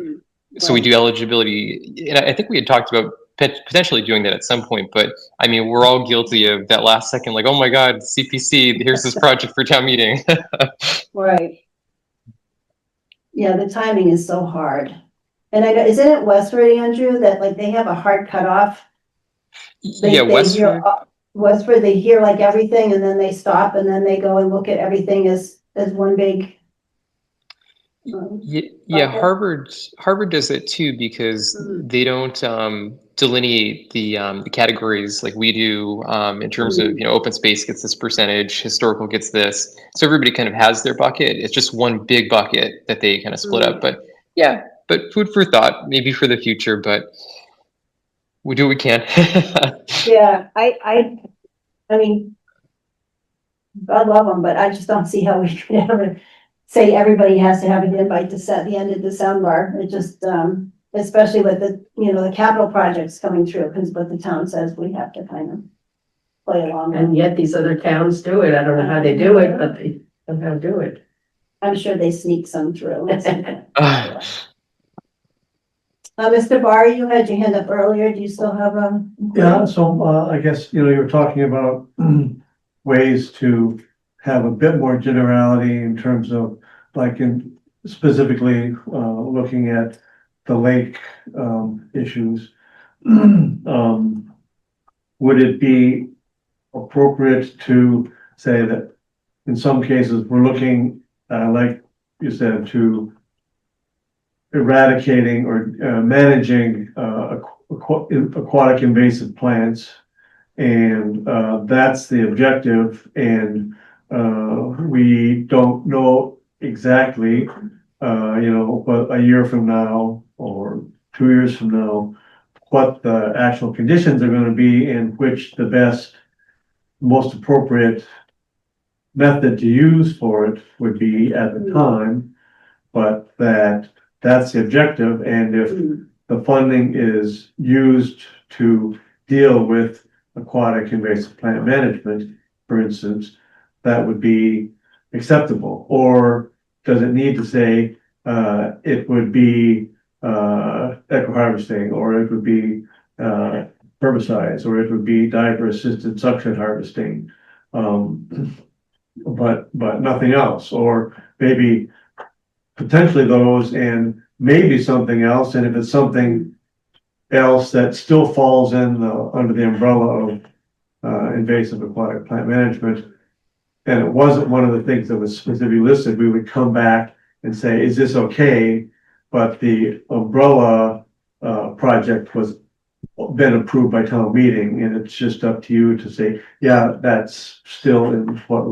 So we do eligibility. And I think we had talked about potentially doing that at some point, but I mean, we're all guilty of that last second, like, oh my God, CPC, here's this project for town meeting. Right. Yeah, the timing is so hard. And I know, isn't it Westford, Andrew, that like they have a hard cutoff? Yeah, Westford. Westford, they hear like everything and then they stop and then they go and look at everything as one big. Yeah, Harvard does it too, because they don't delineate the categories like we do in terms of, you know, open space gets this percentage, historical gets this. So everybody kind of has their bucket. It's just one big bucket that they kind of split up. But yeah, but food for thought, maybe for the future, but we do what we can. Yeah, I mean, God love them, but I just don't see how we could ever say everybody has to have an invite to set the end of December. It just, especially with the, you know, the capital projects coming through, because what the town says we have to kind of play along. And yet these other towns do it. I don't know how they do it, but they somehow do it. I'm sure they sneak some through. Mr. Barr, you had your hand up earlier. Do you still have a? Yeah, so I guess, you know, you were talking about ways to have a bit more generality in terms of like in specifically looking at the lake issues. Would it be appropriate to say that in some cases we're looking, like you said, to eradicating or managing aquatic invasive plants, and that's the objective, and we don't know exactly, you know, but a year from now or 2 years from now, what the actual conditions are going to be and which the best, most appropriate method to use for it would be at the time, but that's the objective. And if the funding is used to deal with aquatic invasive plant management, for instance, that would be acceptable. Or does it need to say it would be eco harvesting, or it would be herbicides, or it would be diver assisted suction harvesting, but nothing else, or maybe potentially those and maybe something else. And if it's something else that still falls in under the umbrella of invasive aquatic plant management, and it wasn't one of the things that was specifically listed, we would come back and say, is this okay? But the umbrella project was been approved by town meeting, and it's just up to you to say, yeah, that's still in what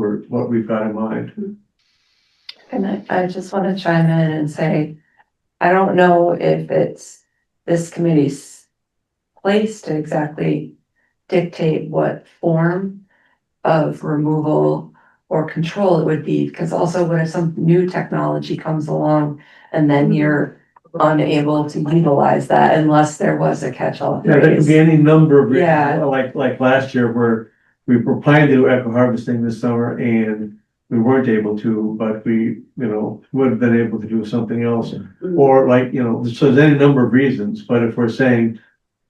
we've got in mind. And I just want to chime in and say, I don't know if it's this committee's place to exactly dictate what form of removal or control it would be, because also what if some new technology comes along and then you're unable to utilize that unless there was a catch-all Yeah, there could be phrase. any number of reasons, Yeah. like last year where we were planning to do eco harvesting this summer and we weren't able to, but we, would have been able to do something else. Or like, so there's any number of reasons, but if we're saying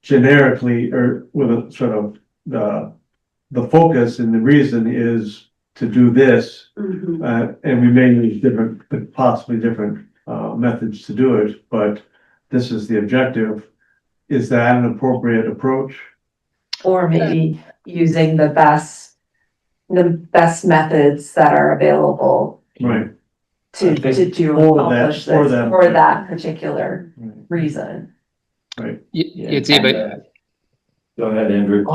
generically or with a sort of the focus and the reason is to do this, and we may use different, possibly different methods to do it, but this is the objective. Is that an appropriate approach? Or maybe using the best methods that are available Right. to do For accomplish that- for this, that- for that particular reason. Yeah, Dave, Go ahead, Andrew.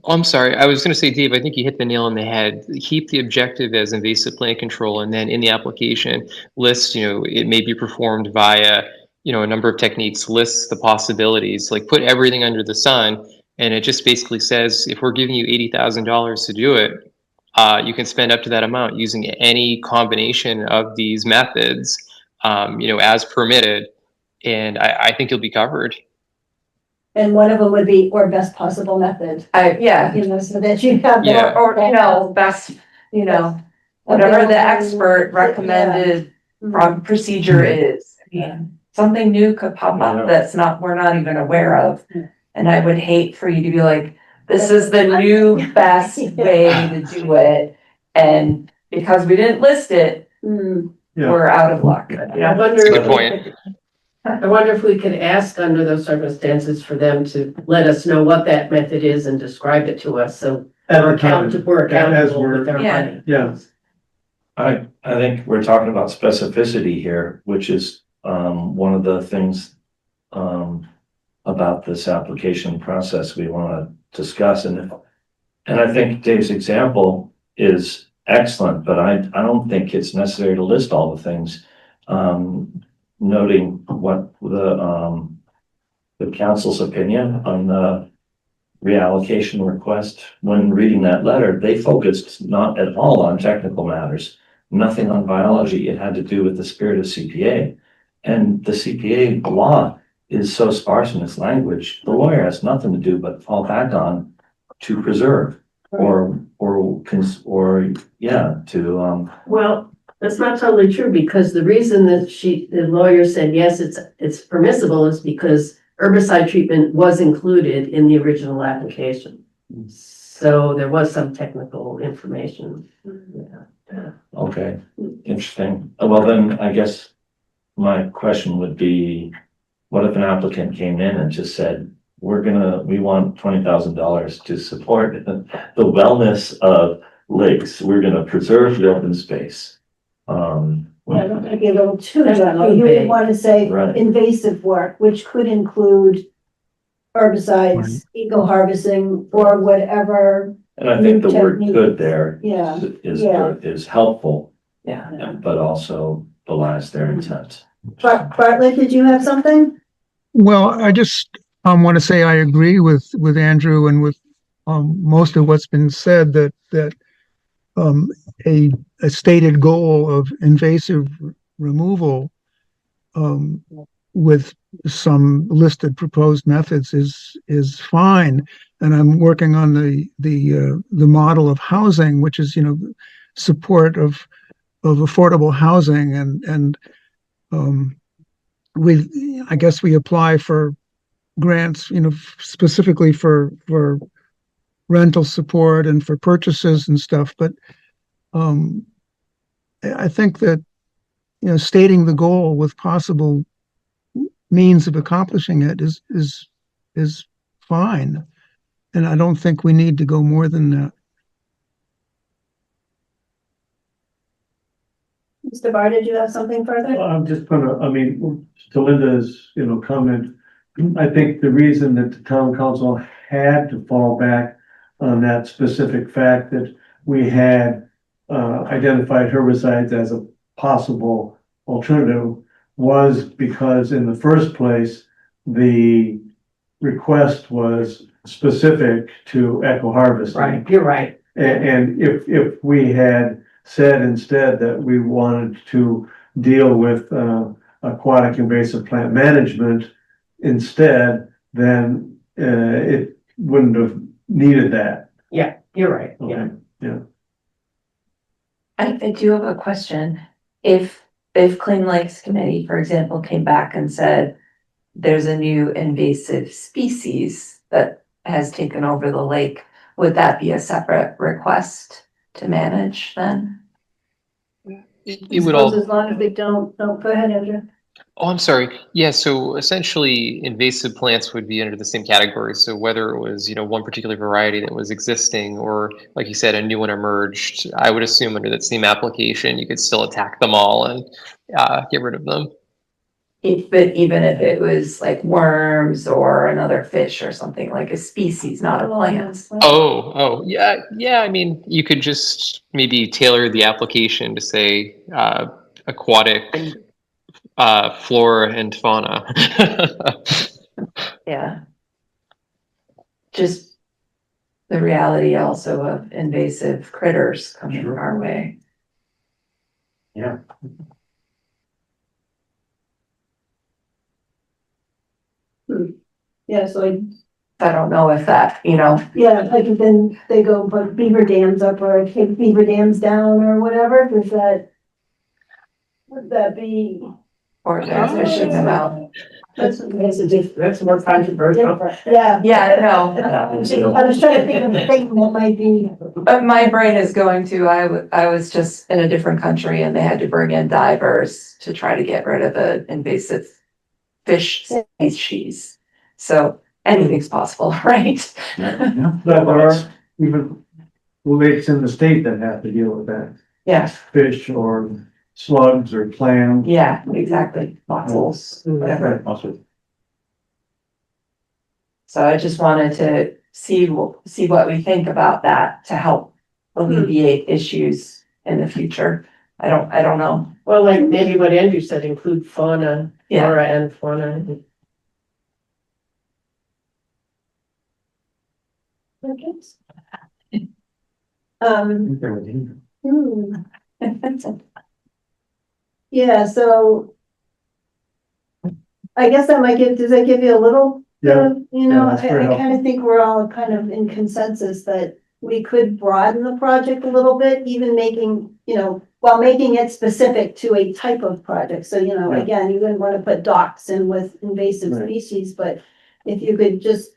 I'm sorry. I was going to say, Dave, I think you hit the nail on the head. Keep the objective as invasive plant control, and then in the application list, it may be performed via, a number of techniques, lists the possibilities, like put everything under the sun. And it just basically says, if we're giving you $80,000 to do it, you can spend up to that amount using any combination of these methods, as permitted. And I think you'll be covered. And one of them would be, or best possible method, Yeah, so that you have. Yeah. or, best, whatever the expert recommended procedure is. I mean, something new could pop up that's we're not even aware of. And I would hate for you to be like, this is the new best way to do it. And because we didn't list it, we're out of luck. I wonder, Good point. I wonder if we could ask under those circumstances for them to let us know what that method is and describe it to us, so we're accountable with our Yeah. money. Yeah. I think we're talking about specificity here, which is one of the things about this application process we want to discuss. And I think Dave's example is excellent, but I don't think it's necessary to list all the things. Noting what the council's opinion on the reallocation request. When reading that letter, they focused not at all on technical matters, nothing on biology. It had to do with the spirit of CPA. And the CPA law is so sparse in its language, the lawyer has nothing to do but fall back on to preserve Well, that's not totally true, because the reason that the lawyer said, yes, it's permissible is because herbicide treatment was included in the original application. So there was some technical information. Okay, interesting. Well, then I guess my question would be, what if an applicant came in and just said, we want $20,000 to support the wellness of lakes. We're gonna preserve the open space. That might be a little too general. You would want to say Right. invasive work, which could include herbicides, eco harvesting, or whatever. And I think the word Technique. "good" there Yeah. is helpful, Yeah. but also belies their intent. Bartlett, did you have something? Well, I just want to say I agree with Andrew and with most of what's been said, that a stated goal of invasive removal with some listed proposed methods is fine. And I'm working on the model of housing, which is support of affordable housing, and I guess we apply for grants, specifically for rental support and for purchases and stuff. But I think that, stating the goal with possible means of accomplishing it is fine. And I don't think we need to go more than that. Mr. Barr, did you have something further? I'm just to Linda's, comment, I think the reason that the town council had to fall back on that specific fact that we had identified herbicides as a possible alternative was because in the first place, the request was specific to eco harvesting. Right, you're right. And if we had said instead that we wanted to deal with, aquatic invasive plant management instead, then, it wouldn't have needed that. Yeah, you're right, yeah. Okay, yeah. I do have a question. If Clean Lakes Committee, for example, came back and said there's a new invasive species that has taken over the lake, would that be a separate request to manage then? It would all. As long as they don't, go ahead, Andrew. Oh, I'm sorry. Yeah, so essentially invasive plants would be under the same category. So whether it was, one particular variety that was existing or, like you said, a new one emerged, I would assume under that same application, you could still attack them all and get rid of them. But even if it was like worms or another fish or something, like a species, not a plant. Oh, yeah. I mean, you could just maybe tailor the application to say aquatic flora and fauna. Yeah. Just the reality also of invasive critters coming our way. Yeah. Yeah, so I don't know if that, yeah, like then they go put beaver dams up or take beaver dams down or whatever, would that be? or they're fishing them out. That's more controversial. Different? Yeah. Yeah, I know. I was trying to think of a thing that might be. But my brain is going to, I was just in a different country and they had to bring in divers to try to get rid of the invasive fish species. So anything's possible, right? But there are even lakes in the state that have to deal with that, Yeah, fish or slugs or clams. yeah, exactly. Fossils, whatever. Also, So I just wanted to see what we think about that to help alleviate issues in the future. I don't know. Well, like maybe what Andrew said, include fauna, Yeah. flora and fauna. Yeah, so. I guess does that give you a little? Yeah. I that's very kind of think we're all kind of in consensus that we could broaden the project a little bit, even making, while making it specific to a type of project. So, Yeah. again, you wouldn't want to put docks in with invasive Right. species, but if you could just,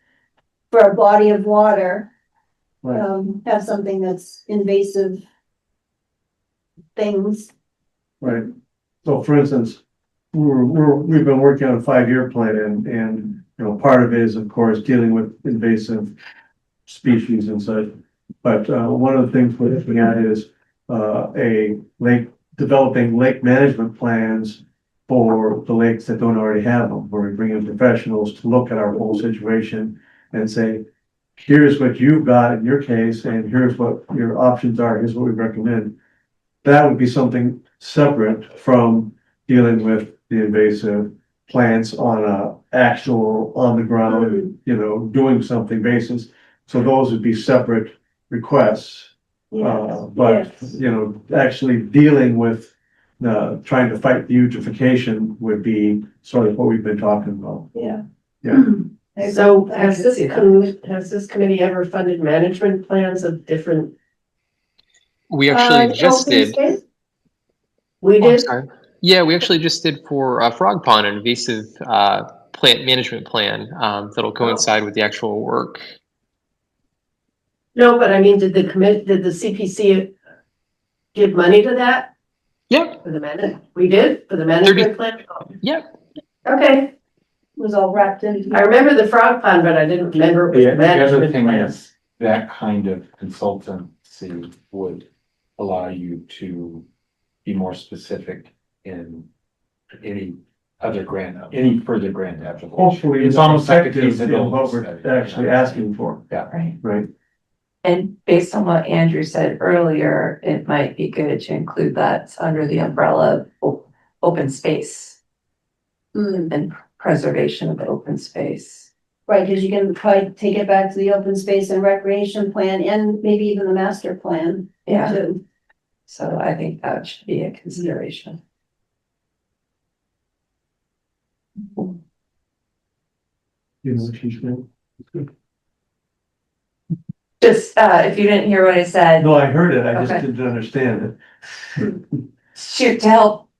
for a body of water, Right. have something that's invasive things. Right. So for instance, we've been working on a 5-year plan and, part of it is, of course, dealing with invasive species and such. But, one of the things we're looking at is, developing lake management plans for the lakes that don't already have them, where we bring in professionals to look at our whole situation and say, here's what you've got in your case, and here's what your options are, here's what we recommend. That would be something separate from dealing with the invasive plants on a actual, on the ground, doing something basis. So those would be separate requests. But, actually dealing with, trying to fight the eutrophication would be sort of what we've been talking about. Yeah. Yeah. So I has can this see that. has this committee ever funded management plans of different? We actually just open did. space? We Oh, I'm did. sorry. Yeah, we actually just did for Frog Pond an invasive plant management plan that'll coincide with the actual work. No, but I mean, did the CPC give money to that? Yep. For the management, we did for the management plan? Yep. Okay, It was all wrapped in. I remember the frog pond, but I didn't remember it was The the other management thing plan. is, that kind of consultancy would allow you to be more specific in any other grant, any further grant application. Hopefully, It's almost like a effective in feasibility what we're study. actually asking for, Right. right? And based on what Andrew said earlier, it might be good to include that under the umbrella of open space and preservation of open space. Right, because you can probably take it back to the open space and recreation plan and maybe even the master plan Yeah. too. So I think that should be a consideration. You know, she's been- Just, if you didn't hear what I said, No, I heard it, I just Okay. didn't understand shoot, to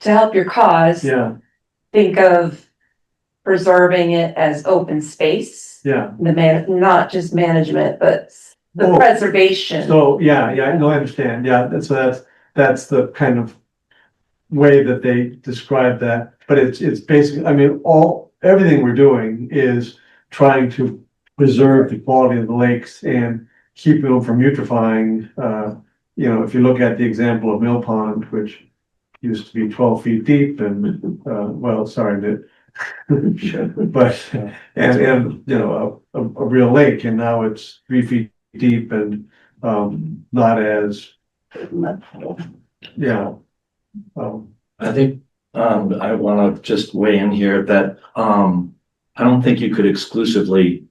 help your cause. it. Yeah, Think of preserving it as open space, yeah. not just management, but the Oh, preservation. So, yeah, no, I understand, yeah, that's the kind of way that they describe that, but it's basically, I mean, everything we're doing is trying to preserve the quality of the lakes and keep them from eutrophying. You know, if you look at the example of Mill Pond, which used to be 12 feet deep and, well, sorry, but, and, you know, a real lake, and now it's 3 feet deep and, not as, yeah. I think, I wanna just weigh in here that, I don't think you could exclusively,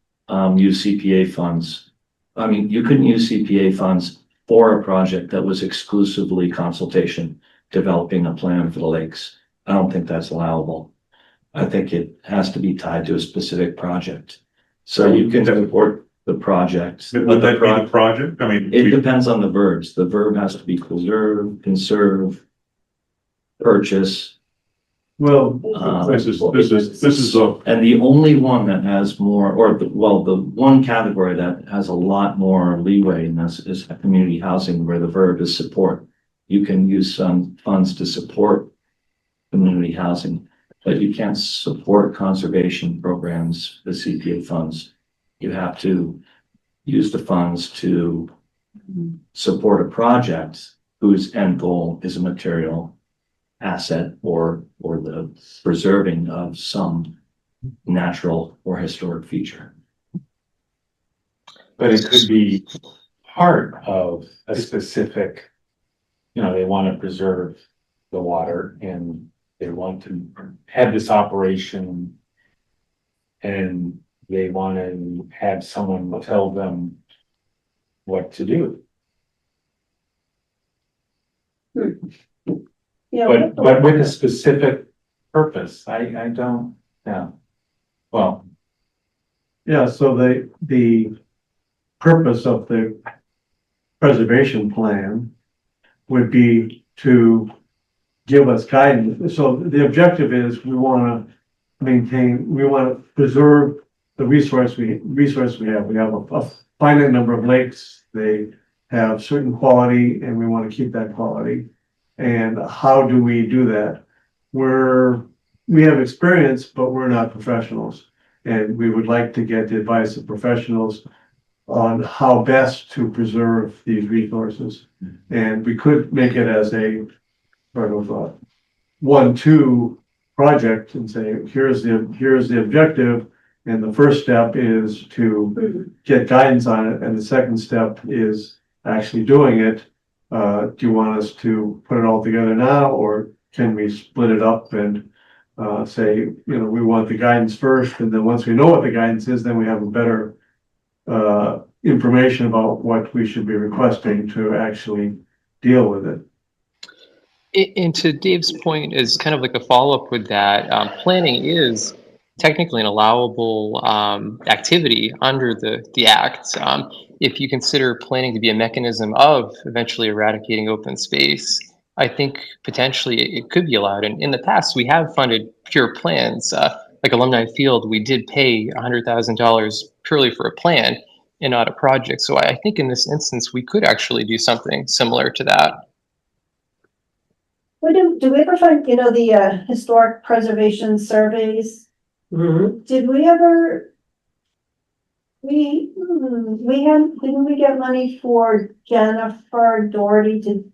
use CPA funds. I mean, you couldn't use CPA funds for a project that was exclusively consultation, developing a plan for the lakes. I don't think that's allowable. I think it has to be tied to a specific project. So you can support the project. Would that be the project? I mean. It depends on the verbs. The verb has to be preserve, conserve, purchase. Well, This is a, And the only one that has more, the one category that has a lot more leeway in this is community housing, where the verb is support. You can use some funds to support community housing, but you can't support conservation programs with CPA funds. You have to use the funds to support a project whose end goal is a material asset or the preserving of some natural or historic feature. But it could be part of a specific, you know, they want to preserve the water and they want to have this operation and they want to have someone tell them what to do. Yeah, But with a specific purpose, I don't, yeah. Well, yeah, so the purpose of the preservation plan would be to give us guidance. So the objective is we want to preserve the resource we have. We have a finite number of lakes. They have certain quality and we want to keep that quality. And how do we do that? We have experience, but we're not professionals. And we would like to get the advice of professionals on how best to preserve these resources. And we could make it as a sort of a 1-2 project and say, here's the objective. And the first step is to get guidance on it. And the second step is actually doing it. Do you want us to put it all together now, or can we split it up and say, you know, we want the guidance first, and then once we know what the guidance is, then we have a better information about what we should be requesting to actually deal with it. And to Dave's point, is kind of like a follow-up with that, planning is technically an allowable activity under the Act. If you consider planning to be a mechanism of eventually eradicating open space, I think potentially it could be allowed. And in the past, we have funded pure plans. Like Alumni Field, we did pay $100,000 purely for a plan and not a project. So I think in this instance, we could actually do something similar to that. do we ever find, you know, the historic preservation surveys? Did we ever? Didn't we get money for Jennifer Doherty to?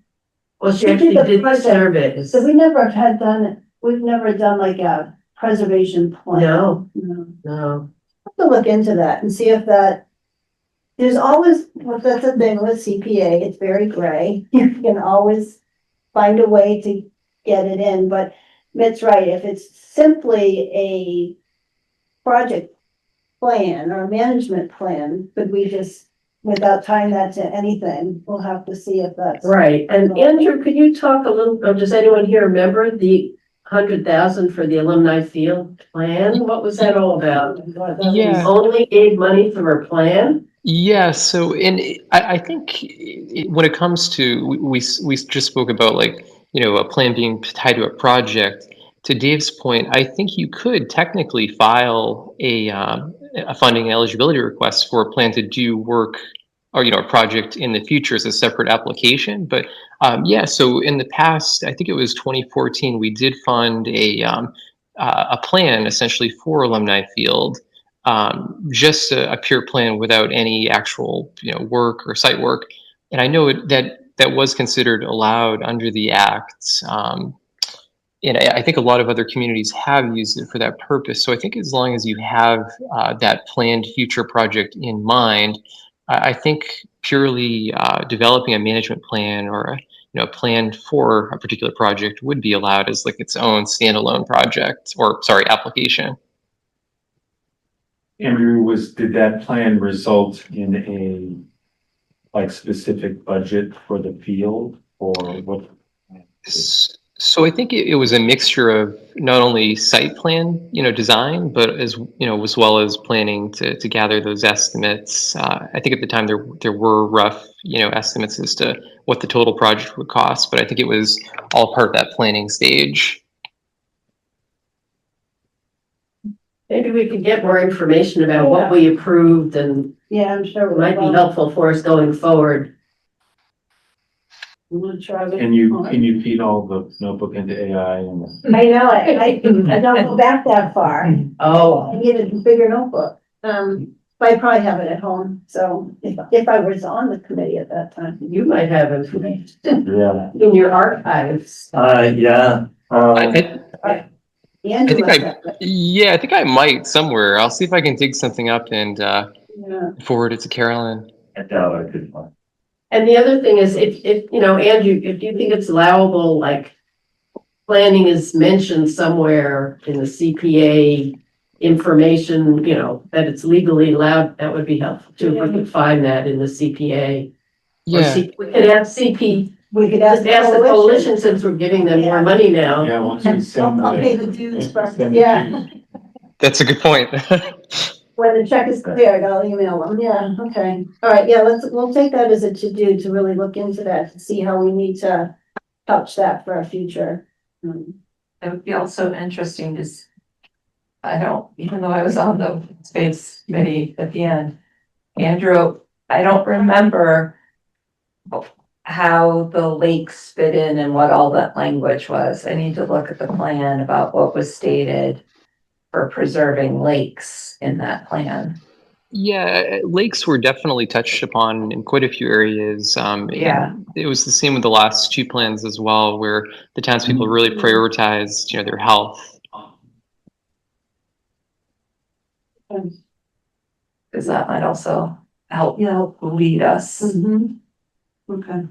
Well, she She actually did the did project. surveys. So we never had done it, we've never done like a preservation plan. No. No. No. Have to look into that and see if that. There's always, well, that's the thing with CPA, it's very gray, you can always find a way to get it in, but Mitt's right, if it's simply a project plan or a management plan, could we just without tying that to anything. We'll have to see if that's. Right, and Andrew, could you talk a little, or does anyone here remember the 100,000 for the alumni field plan? What was that all about? Yeah. Only gave money from her plan? Yeah, so I think when it comes to we just spoke about like a plan being tied to a project. To Dave's point, I think you could technically file a funding eligibility request for a plan to do work or a project in the future as a separate application. But yeah, so in the past, I think it was 2014, we did fund a plan essentially for Alumni Field. Just a pure plan without any actual work or site work, and I know that was considered allowed under the act, and I think a lot of other communities have used it for that purpose. So I think as long as you have that planned future project in mind, I think purely developing a management plan or a plan for a particular project would be allowed as like its own standalone project or application. Andrew, did that plan result in a specific budget for the field or what? So I think it was a mixture of not only site plan, design, but as well as planning to gather those estimates. I think at the time there were rough, estimates as to what the total project would cost, but I think it was all part of that planning stage. Maybe we could get more information about what we approved, and Yeah, I'm sure. it might be helpful for us going forward. We'll try to- Can you feed all the notebook into AI and? I know, I don't go back that far. Oh, I need a bigger notebook. But I probably have it at home, so if I was on the committee at that time. you might have information Yeah. in your archives. Yeah. Andrew think must have it. Yeah, I think I might somewhere. I'll see if I can dig something up and Yeah. forward it to Carolyn. I doubt I could find. And the other thing is, if Andrew, if you think it's allowable, like planning is mentioned somewhere in the CPA information, that it's legally allowed, that would be helpful too, if we could find that in the CPA. Yeah. We could ask CP, We could just ask the coalition since we're giving them more money now. Yeah, once we send I'll pay the dues first, yeah. That's a good point. When the check is cleared, I'll email them, yeah, okay. All right, yeah, we'll take that as a to-do to really look into that, to see how we need to touch that for our future. It would be also interesting to, even though I was on the space committee at the end, Andrew, I don't remember how the lakes fit in and what all that language was. I need to look at the plan about what was stated for preserving lakes in that plan. Yeah, lakes were definitely touched upon in quite a few areas. Yeah. It was the same with the last two plans as well, where the townspeople really prioritized, their health. Because that might also help, lead us. Okay.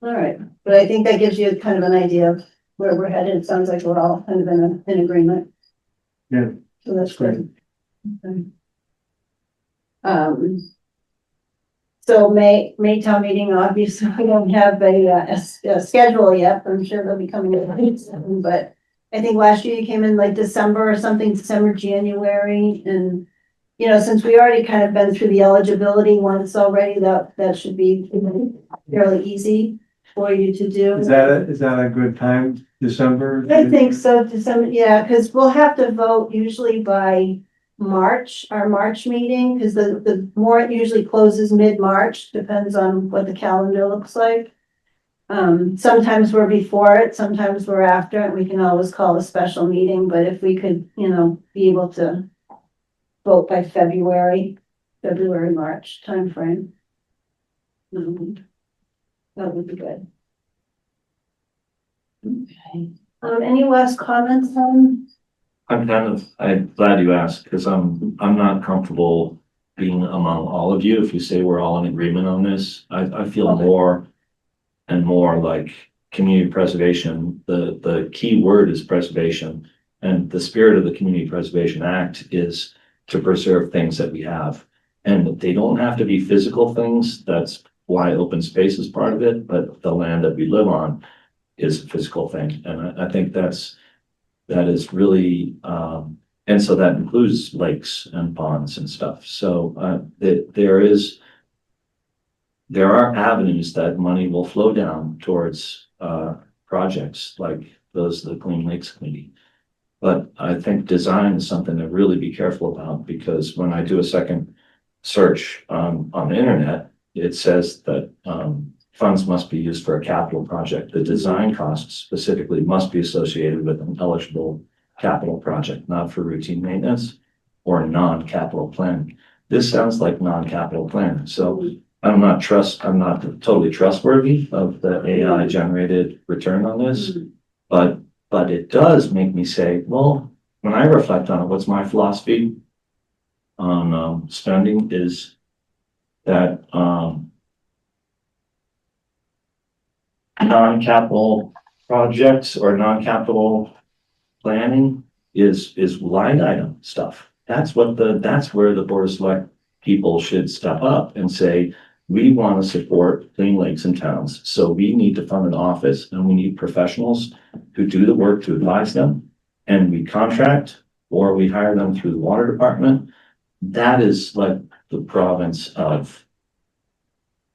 All right, but I think that gives you kind of an idea of where we're headed. It sounds like we're all kind of in agreement. Yeah. So that's good. Okay. So May town meeting, obviously, we don't have a schedule yet. I'm sure they'll be coming in soon, but I think last year you came in like December or something, December, January, and since we already kind of been through the eligibility once already, that should be fairly easy for you to do. Is that a good time, December? I think so, December, yeah, because we'll have to vote usually by March, our March meeting, because the warrant usually closes mid-March, depends on what the calendar looks like. Sometimes we're before it, sometimes we're after it, we can always call a special meeting, but if we could, be able to vote by February, March timeframe. That would be good. Okay. Any last comments on? I'm glad you asked, because I'm not comfortable being among all of you. If you say we're all in agreement on this, I feel Okay. more and more like community preservation. The key word is preservation, and the spirit of the Community Preservation Act is to preserve things that we have. And they don't have to be physical things. That's why open space is part of it, but the land that we live on is a physical thing. And I think that is really, and so that includes lakes and ponds and stuff. So, there are avenues that money will flow down towards, projects like those, the Clean Lakes Committee. But I think design is something to really be careful about, because when I do a second search on the internet, it says that funds must be used for a capital project. The design costs specifically must be associated with an eligible capital project, not for routine maintenance or non-capital planning. This sounds like non-capital planning. So I'm not totally trustworthy of the AI generated return on this, but it does make me say, well, when I reflect on it, what's my philosophy on spending is that non-capital projects or non-capital planning is line item stuff. That's where the Board of Select people should step up and say, we want to support clean lakes and towns. So we need to fund an office, and we need professionals who do the work to advise them, and we contract or we hire them through the water department. That is like the province of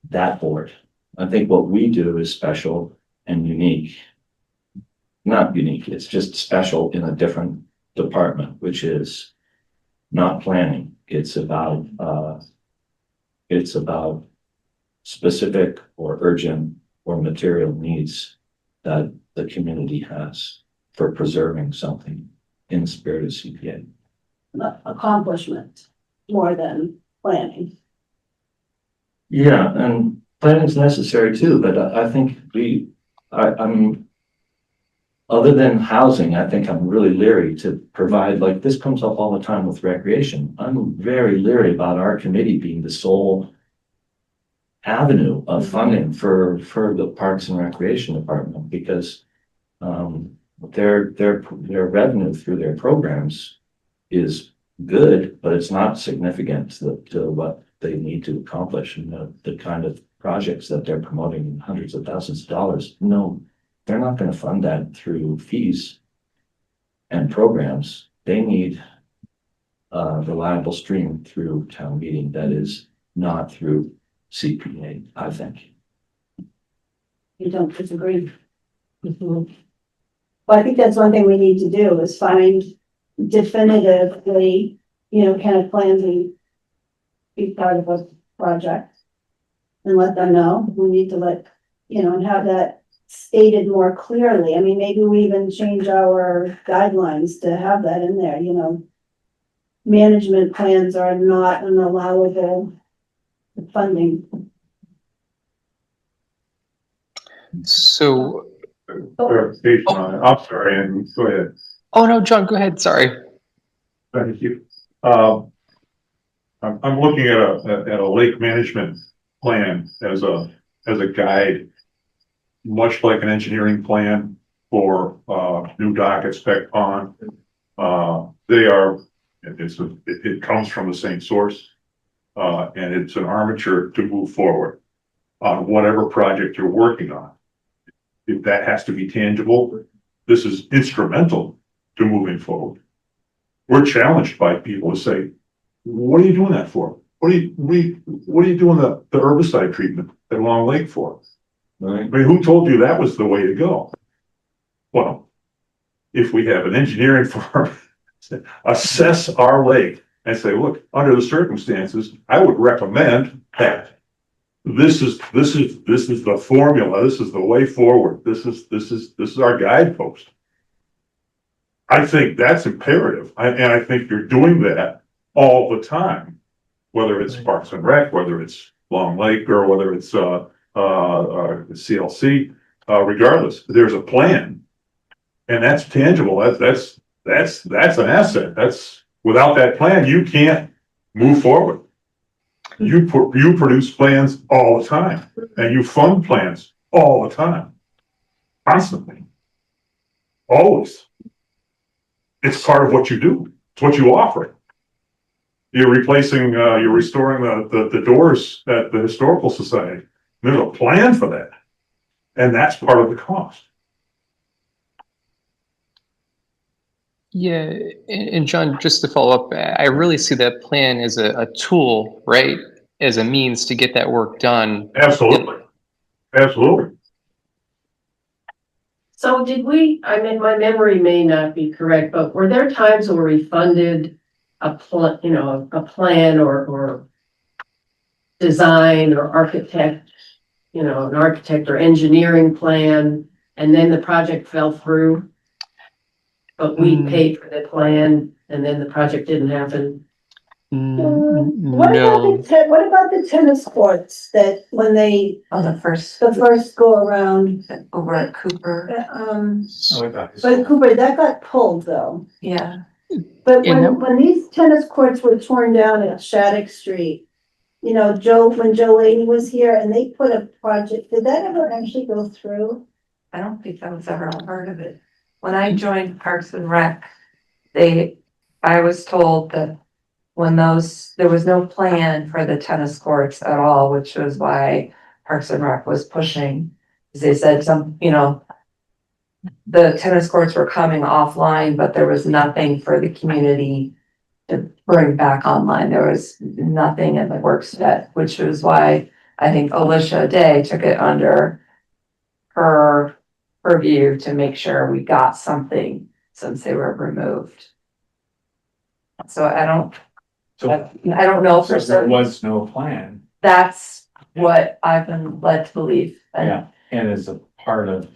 that board. I think what we do is special and unique. Not unique, it's just special in a different department, which is not planning. It's about specific or urgent or material needs that the community has for preserving something in the spirit of CPA. Accomplishment more than planning. Yeah, and planning is necessary too, but I think I'm other than housing, I think I'm really leery to provide, like this comes up all the time with recreation. I'm very leery about our committee being the sole avenue of funding for the Parks and Recreation Department, because their revenue through their programs is good, but it's not significant to what they need to accomplish, and the kind of projects that they're promoting, hundreds of thousands of dollars. No, they're not going to fund that through fees and programs. They need a reliable stream through town meeting that is not through CPA, I think. You don't disagree. Well, I think that's one thing we need to do is find definitively, kind of plans and be part of a project and let them know. We need to and have that stated more clearly. I mean, maybe we even change our guidelines to have that in there, management plans are not an allowable funding. So, Clarification on it. I'm sorry, Andrew, go ahead. oh no, John, go ahead. Sorry. Thank you. I'm looking at a lake management plan as a guide, much like an engineering plan for new dock at Spec Pond. It comes from the same source, and it's an armature to move forward on whatever project you're working on. If that has to be tangible, this is instrumental to moving forward. We're challenged by people to say, what are you doing that for? What are you doing the herbicide treatment at Long Lake for? Right. I mean, who told you that was the way to go? Well, if we have an engineering firm assess our lake and say, look, under the circumstances, I would recommend that this is the formula, this is the way forward, this is our guidepost. I think that's imperative, and I think you're doing that all the time, whether it's Parks and Rec, whether it's Long Lake, or whether it's CLC. Regardless, there's a plan, and that's tangible. That's an asset. That's without that plan, you can't move forward. You produce plans all the time, and you fund plans all the time, constantly, always. It's part of what you do. It's what you offer. You're replacing, you're restoring the doors at the Historical Society. There's a plan for that. And that's part of the cost. Yeah, and John, just to follow up, I really see that plan as a tool, right? As a means to get that work done. Absolutely. Absolutely. So did we, I mean, my memory may not be correct, but were there times where we funded a plan or design or architect, an architect or engineering plan, and then the project fell through? But we paid for the plan and then the project didn't happen? What No. about the tennis courts that when they, On the first, the first go around, over at Cooper, but Cooper, that got pulled though. yeah. But And when these tennis courts were torn down at Shattuck Street, when Joe Laney was here and they put a project, did that ever actually go through? I don't think I was ever a part of it. When I joined Parks and Rec, I was told that when there was no plan for the tennis courts at all, which was why Parks and Rec was pushing. They said the tennis courts were coming offline, but there was nothing for the community to bring back online. There was nothing in the works yet, which was why I think Alicia Day took it under her purview to make sure we got something since they were removed. So I don't know for So there certain. was no plan. That's what I've been led to believe. Yeah, and as a part of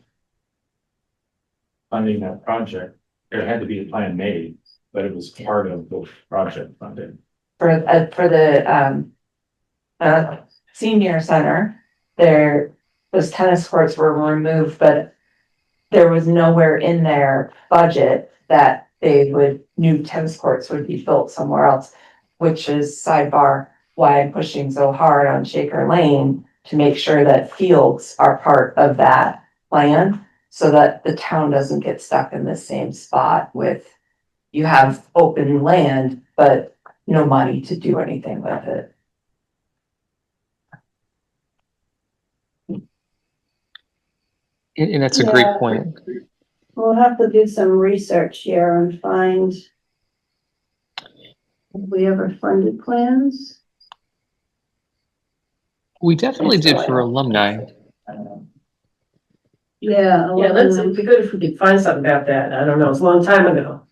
funding that project, there had to be a plan made, but it was part of the project funding. For the senior center, those tennis courts were removed, but there was nowhere in their budget that new tennis courts would be built somewhere else, which is sidebar why I'm pushing so hard on Shaker Lane to make sure that fields are part of that plan so that the town doesn't get stuck in the same spot with you have open land, but no money to do anything with it. and that's a great point. We'll have to do some research here and find if we ever funded plans. We definitely did for alumni. Yeah. It'd be good if we could find something about that. I don't know, it's a long time ago.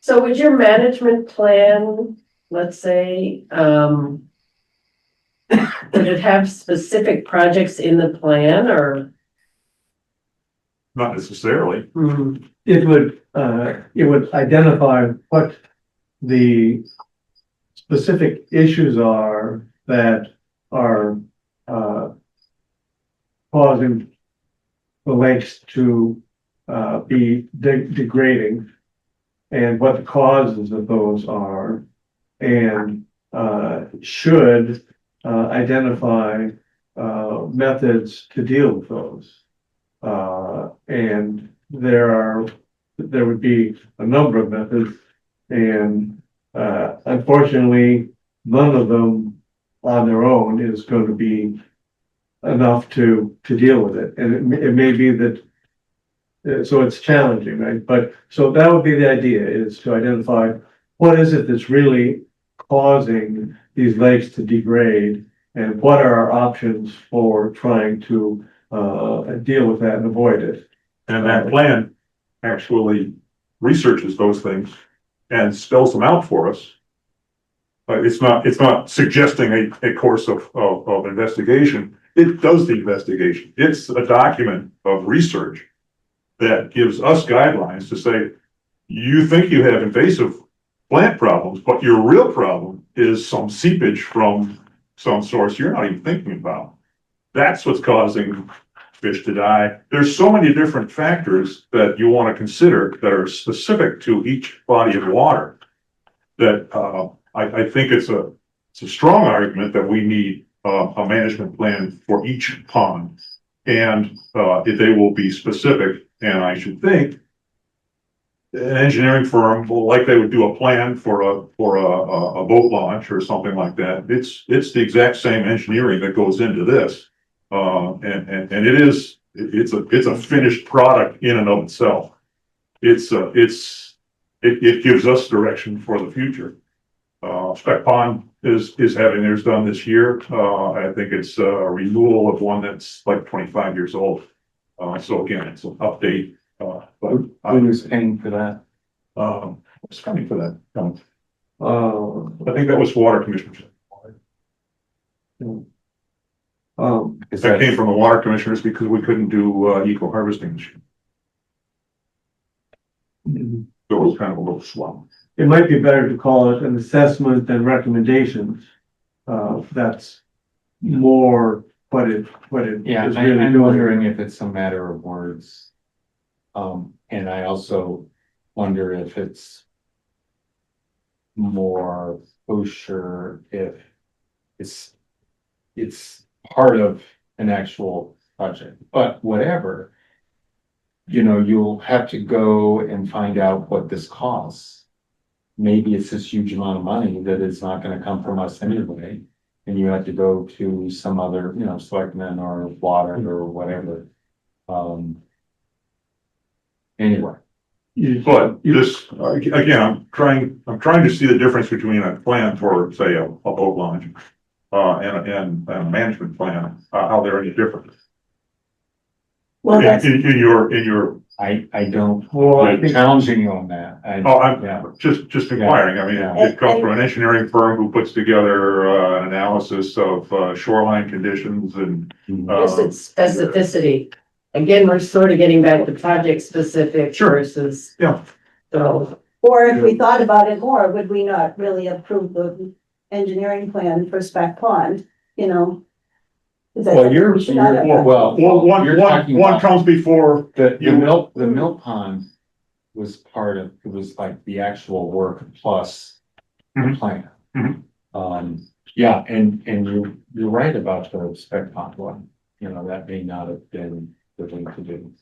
So would your management plan, let's say, did it have specific projects in the plan or? Not necessarily. It would identify what the specific issues are that are causing the lakes to be degrading and what the causes of those are, and should identify methods to deal with those. And there would be a number of methods, and unfortunately, none of them on their own is going to be enough to deal with it. And it may be that, so it's challenging, right? But so that would be the idea, is to identify what is it that's really causing these lakes to degrade, and what are our options for trying to deal with that and avoid it. And that plan actually researches those things and spells them out for us. It's not suggesting a course of investigation. It does the investigation. It's a document of research that gives us guidelines to say, you think you have invasive plant problems, but your real problem is some seepage from some source you're not even thinking about. That's what's causing fish to die. There's so many different factors that you want to consider that are specific to each body of water that I think it's a strong argument that we need a management plan for each pond, and they will be specific. And I should think an engineering firm, like they would do a plan for a boat launch or something like that. It's the exact same engineering that goes into this. And it's a finished product in and of itself. It gives us direction for the future. Spec Pond is having theirs done this year. I think it's a renewal of one that's like 25 years old. So again, it's an update. But Who is paying for that? what's coming for that? Uh, I think that was Water Commissioners. Is That came from the Water Commissioners because we couldn't do eco harvesting this year. So it was kind of a little swamp. it might be better to call it an assessment than recommendations. That's more what it Yeah, is really I'm doing. wondering if it's a matter of words. And I also wonder if it's more kosher if it's part of an actual project, but whatever. You know, you'll have to go and find out what this costs. Maybe it's this huge amount of money that is not gonna come from us anyway. And you have to go to some other, you know, selectmen or water or whatever. Anyway. But this, again, I'm trying to see the difference between a plan for, say, a boat launch, and a management plan, how they're any different. Well, that's, In your, I don't, Well, I I'm think, challenging you on that. Yeah. I'm just inquiring. I mean, Yeah. it comes from an engineering firm who puts together, an analysis of, shoreline conditions and, Just its specificity. Again, we're sort of getting back to project specific Sure. versus. Yeah. So, or if we thought about it more, would we not really approve the engineering plan for Spec Pond, you know? Is that Well, something we should not have done? well, You're talking one about- comes before. The mill pond was part of, it was like the actual work plus the Mhm. plan. Mhm. Yeah, and you're right about the spec pond one, you know, that may not have been the thing to do.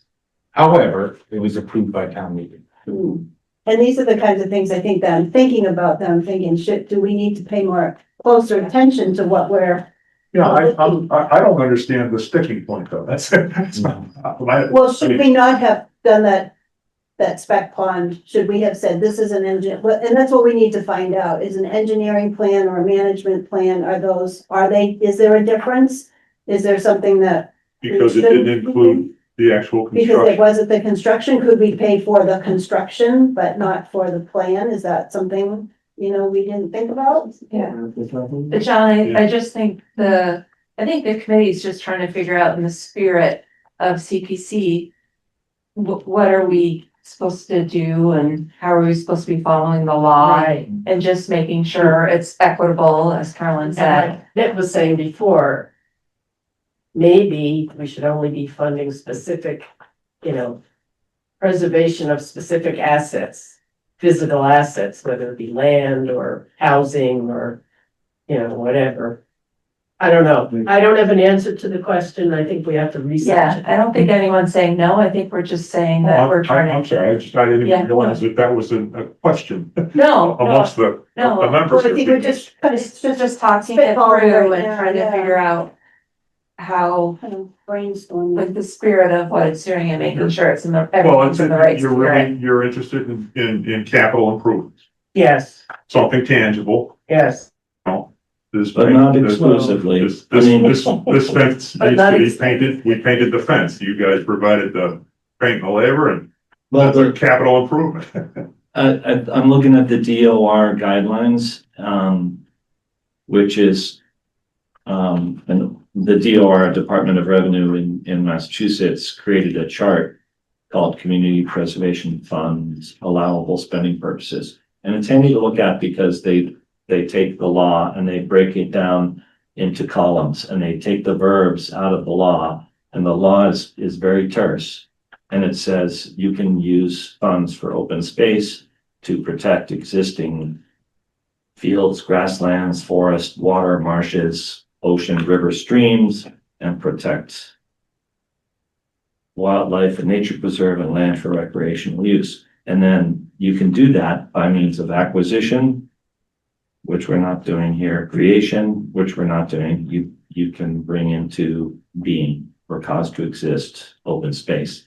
However, it was approved by town meeting. Hmm. And these are the kinds of things I think that I'm thinking about them, thinking, do we need to pay more closer attention to what we're, Yeah, I don't understand the sticking point though. That's well, should we not have done that Spec Pond? Should we have said this is an engine, and that's what we need to find out, is an engineering plan or a management plan, is there a difference? Is there something that, Because it didn't include the actual because it construction. wasn't the construction, could we pay for the construction, but not for the plan? Is that something, we didn't think about? Yeah. But John, I just think I think the committee is just trying to figure out in the spirit of CPC, what are we supposed to do and how are we supposed to be following the law? right. And just making sure it's equitable, as Carolyn said. And like Nick was saying before, maybe we should only be funding specific, preservation of specific assets, physical assets, whether it be land or housing or, whatever. I don't know. I don't have an answer to the question. I think we have to research Yeah, it. I don't think anyone's saying no. I think we're just saying that we're I'm trying sorry, to. I didn't Yeah. even realize that was a question No, amongst the no. members. Well, I think we're just kind of Just talking it Spitballing through right and now, trying to yeah. figure out how, kind of brainstorming. with the spirit of what it's doing and making sure it's in the, Well, everything's in the right spirit. you're interested in capital improvements, Yes, something tangible. yes. But not exclusively. This I mean- fence needs But not to be exclusively. painted. We painted the fence. You guys provided the paint and the labor and Well, that's a capital improvement. I'm looking at the DOR guidelines, which is, and the DOR, Department of Revenue in Massachusetts, created a chart called Community Preservation Funds Allowable Spending Purposes. And it's handy to look at because they take the law and they break it down into columns and they take the verbs out of the law. And the law is very terse. And it says you can use funds for open space to protect existing fields, grasslands, forest, water, marshes, ocean, river, streams, and protect wildlife and nature preserve and land for recreational use. And then you can do that by means of acquisition, which we're not doing here, creation, which we're not doing. You can bring into being or cause to exist open space.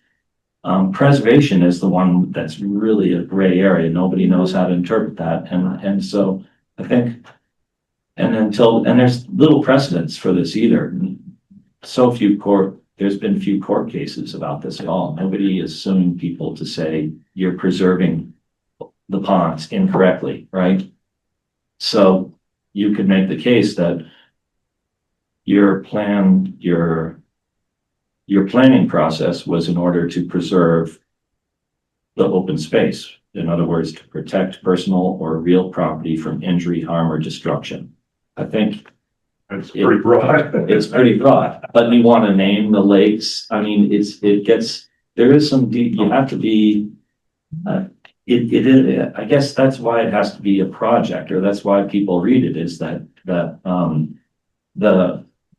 Preservation is the one that's really a gray area. Nobody knows how to interpret that. And so I think, and there's little precedence for this either. There's been few court cases about this at all. Nobody is suing people to say you're preserving the ponds incorrectly, right? So you could make the case that your planning process was in order to preserve the open space. In other words, to protect personal or real property from injury, harm, or destruction. I think It's pretty broad. it's pretty broad, but you want to name the lakes. I mean, there is some you have to be, I guess that's why it has to be a project, or that's why people read it, is that the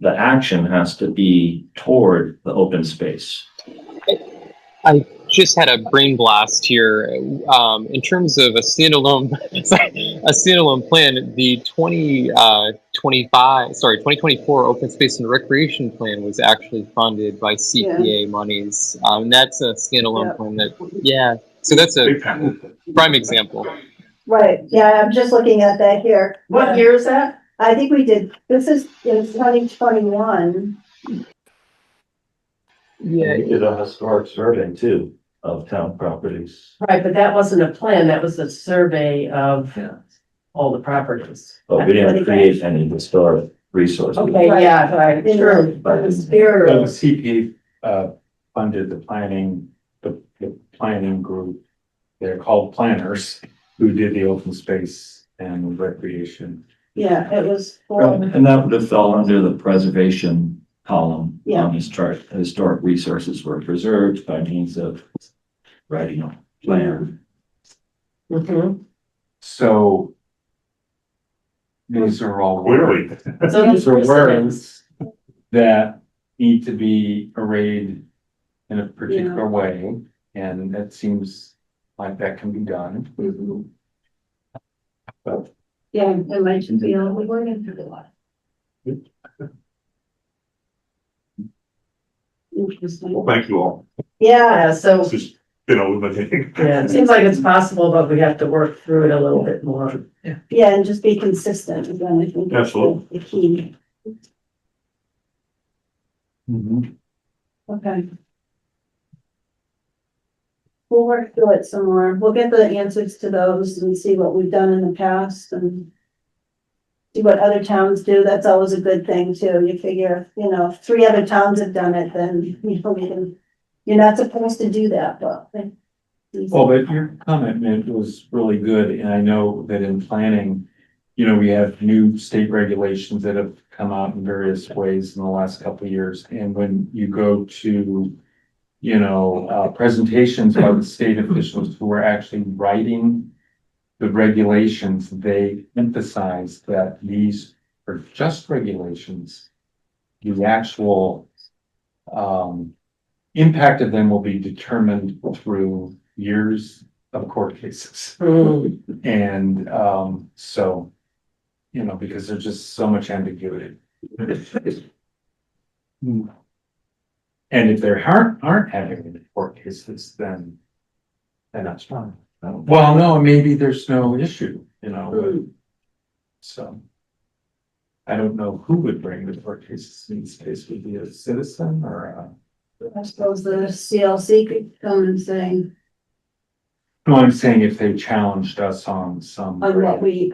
action has to be toward the open space. I just had a brain blast here. In terms of a standalone plan, the 2024 Open Space and Recreation Plan was actually funded by CPA monies. That's a standalone plan so that's a prime example. Right, yeah, I'm just looking at that here. What year is that? I think we did, this is in 2021. Yeah, We did a historic survey too of town properties. Right, but that wasn't a plan, that was a survey of all the properties. But we didn't create any historic resources. Okay, yeah, right, true, but the spirit So the of, CPA funded the planning group. They're called planners who did the open space and recreation. Yeah, it was for, And that would have fell under the preservation column Yeah. on this chart. Historic resources were preserved by means of writing a plan. Mhm. So these are all Clearly. So These are the words that need to be arrayed in a particular way, and it seems like that can be done. But yeah, it might just be on, we weren't into the lot. Interesting. Well, thank you all. Yeah, Yeah, so, This has been illuminating. yeah, it seems like it's possible, but we have to work through it a little bit more. yeah, and just be consistent, again, I think. is Absolutely. The key, mhm. okay. We'll work through it some more. We'll get the answers to those and see what we've done in the past and see what other towns do. That's always a good thing too. You figure, if 3 other towns have done it, then you're not supposed to do that, but. Well, but your comment was really good, and I know that in planning, we have new state regulations that have come out in various ways in the last couple of years, and when you go to presentations by the state officials who are actually writing the regulations, they emphasize that these are just regulations. The actual impact of them will be determined through years of court cases. And so, because there's just so much ambiguity. And if there aren't having any court cases, then that's fine. Well, no, maybe there's no issue, so. I don't know who would bring the court cases in this case, would be a citizen or I suppose the CLC could come and say, no, I'm saying if they challenged us on some. on what we,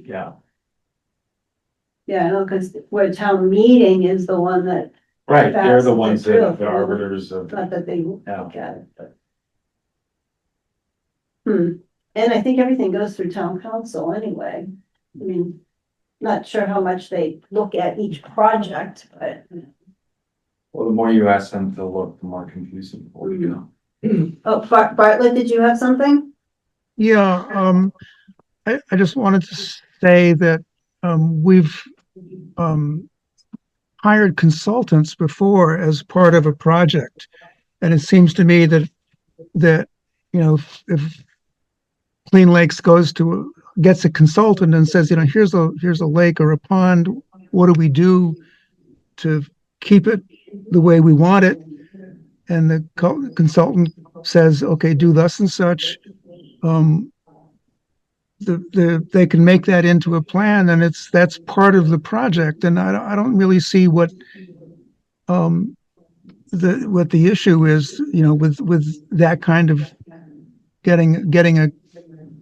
Yeah, because where town meeting is the one that, right, they're the That's ones the that truth. the arbiters of. not that they look Yeah. at it, but. And I think everything goes through town council anyway. I mean, not sure how much they look at each project, but. Well, the more you ask them to look, the more confusing it will become. Oh, Bartlett, did you have something? Yeah, I just wanted to say that we've hired consultants before as part of a project. And it seems to me that if Clean Lakes gets a consultant and says, here's a lake or a pond. What do we do to keep it the way we want it? And the consultant says, okay, do thus and such. They can make that into a plan, and that's part of the project. And I don't really see what the issue is, with that kind of getting a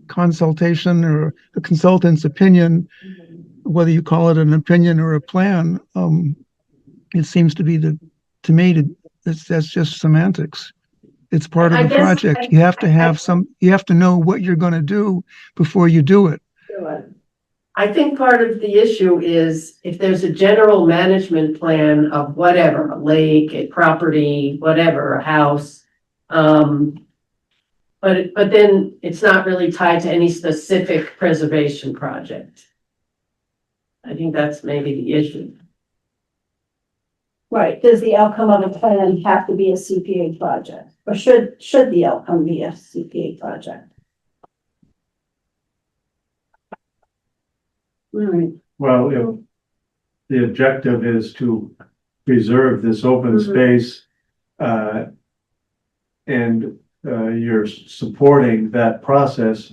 consultation or a consultant's opinion, whether you call it an opinion or a plan. It seems to be to me that's just semantics. It's part of the project. You have to know what you're going to do before you do it. I think part of the issue is if there's a general management plan of whatever, a lake, a property, whatever, a house. But then it's not really tied to any specific preservation project. I think that's maybe the issue. Right, does the outcome of a plan have to be a CPA project? Or should the outcome be a CPA project? All right. Well, if the objective is to preserve this open space, and you're supporting that process,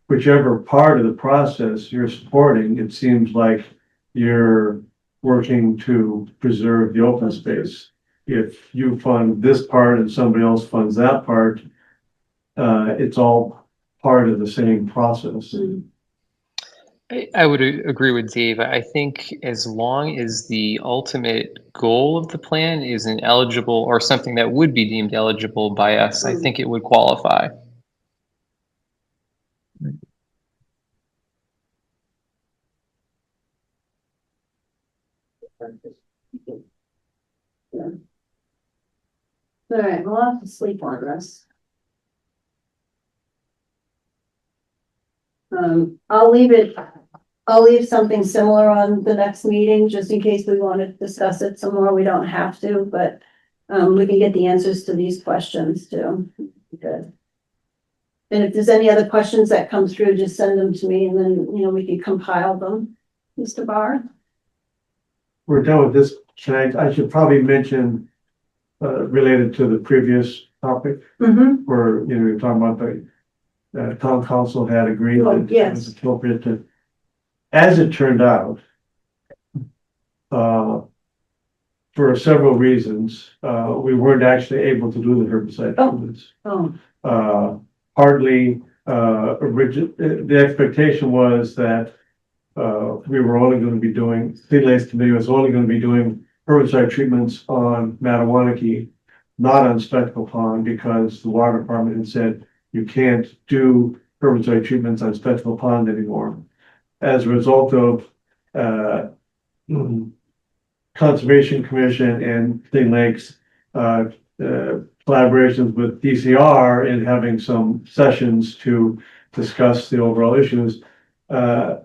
whichever part of the process you're supporting, it seems like you're working to preserve the open space. If you fund this part and somebody else funds that part, it's all part of the same process. I would agree with Dave. I think as long as the ultimate goal of the plan is an eligible or something that would be deemed eligible by us, I think it would qualify. All right, we'll have to sleep on this. I'll leave something similar on the next meeting, just in case we want to discuss it some more. We don't have to, but we can get the answers to these questions too. Good. And if there's any other questions that come through, just send them to me and then, we can compile them. Mr. Barr? We're done with this tonight. I should probably mention, related to the previous topic, where, you're talking about the town council had agreed that it was appropriate to, as it turned out, for several reasons, we weren't actually able to do the herbicide treatments. Partly, the expectation was that we were only going to be doing, Clean Lakes Committee was only going to be doing herbicide treatments on Mattawanakie, not on Spectacle Pond, because the water department had said you can't do herbicide treatments on Spectacle Pond anymore. As a result of Conservation Commission and Clean Lakes collaborations with DCR in having some sessions to discuss the overall issues, the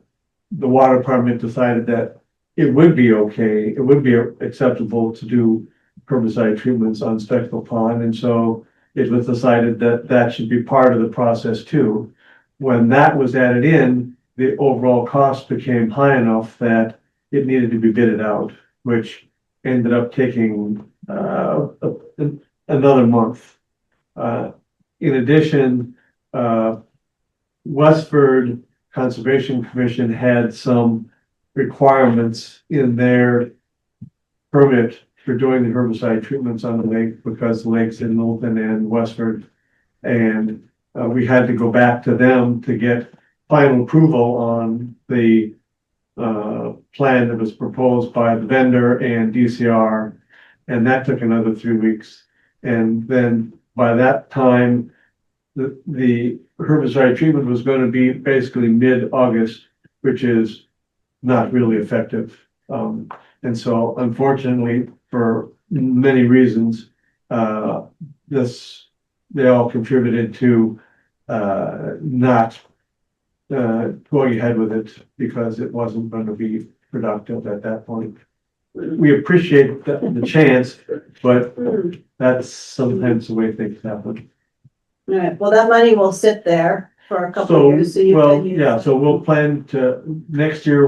water department decided that it would be okay, it would be acceptable to do herbicide treatments on Spectacle Pond, and so it was decided that that should be part of the process too. When that was added in, the overall cost became high enough that it needed to be bidded out, which ended up taking another month. In addition, Westford Conservation Commission had some requirements in their permit for doing the herbicide treatments on the lake, because the lake's in Milton and Westford. And we had to go back to them to get final approval on the plan that was proposed by the vendor and DCR. And that took another 3 weeks. And then by that time, the herbicide treatment was going to be basically mid-August, which is not really effective. And so unfortunately, for many reasons, they all contributed to not going ahead with it, because it wasn't going to be productive at that point. We appreciate the chance, but that's sometimes the way things happen. All right, well, that money will sit there. for a couple of years, so you Well, can use. yeah, so we'll plan to, next year,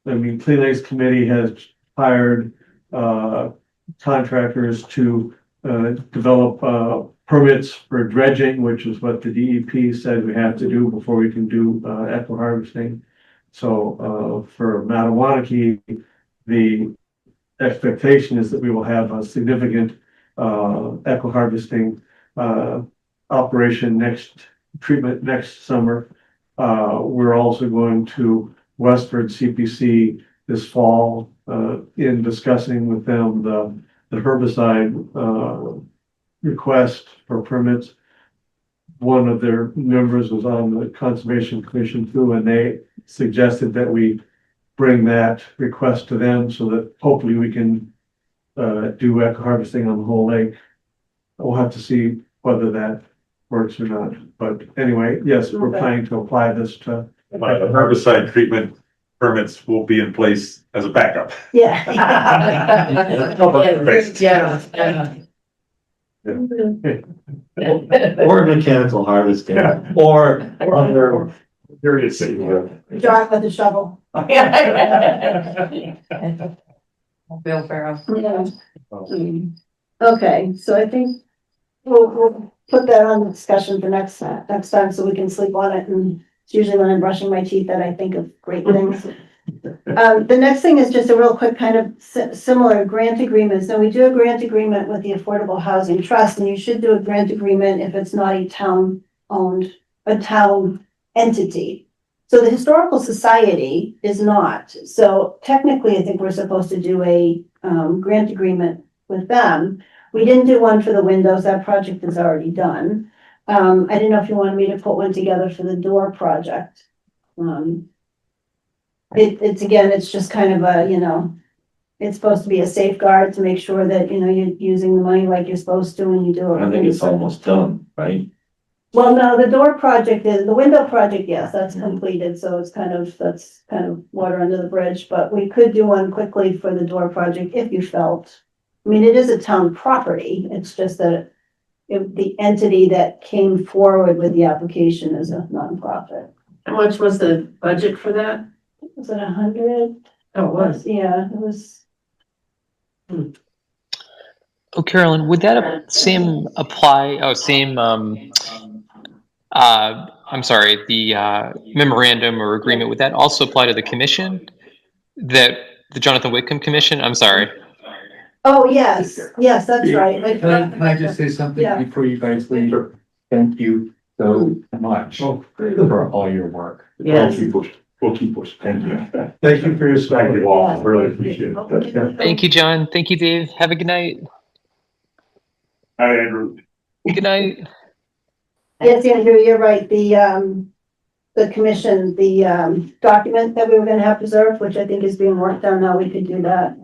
Clean Lakes Committee has hired, contractors to, develop, permits for dredging, which is what the DEP said we have to do before we can do, eco harvesting. So, for Mattawanakie, the expectation is that we will have a significant, eco harvesting, operation treatment next summer. We're also going to Westford CPC this fall, in discussing with them the herbicide, request for permits. One of their members was on the Conservation Commission too, and they suggested that we bring that request to them so that hopefully we can, do eco harvesting on the whole lake. We'll have to see whether that works or not, but anyway, yes, we're Okay. planning to apply this to. But the herbicide treatment permits will be in place as a backup. Yeah. Or mechanical harvesting, or other. Period. Drive with a shovel. Wheelbarrow. Yeah. Okay, so I think we'll put that on discussion for next time, so we can sleep on it, and it's usually when I'm brushing my teeth that I think of great things. The next thing is just a real quick kind of similar grant agreement. So we do a grant agreement with the Affordable Housing Trust, and you should do a grant agreement if it's not a town entity. So the Historical Society is not. So technically, I think we're supposed to do a grant agreement with them. We didn't do one for the windows. That project is already done. I didn't know if you wanted me to put one together for the door project. It's just kind of a, it's supposed to be a safeguard to make sure that, you're using the money like you're supposed to when you do it. I think it's almost done, right? Well, no, the door project the window project, yes, that's completed, so that's kind of water under the bridge, but we could do one quickly for the door project if you felt. I mean, it is a town property, it's just that the entity that came forward with the application is a nonprofit. How much was the budget for that? Was it 100? Oh, it was. Yeah, it was. Oh, Carolyn, would that same apply? Oh, same. I'm sorry. The memorandum or agreement, would that also apply to the commission? The Jonathan Whitcomb Commission? I'm sorry. Oh, yes, that's right. Like, Can I just say something Yeah. before you guys leave? Thank you so much for all your work. Yes. We'll keep pushing. Thank you. Thank you for your support. Thank you all, really appreciate it. Thank you, John. Thank you, Dave. Have a good night. Hi, Andrew. Good night. Yes, Andrew, you're right. The commission, the document that we were gonna have preserved, which I think is being worked on now, we could do that.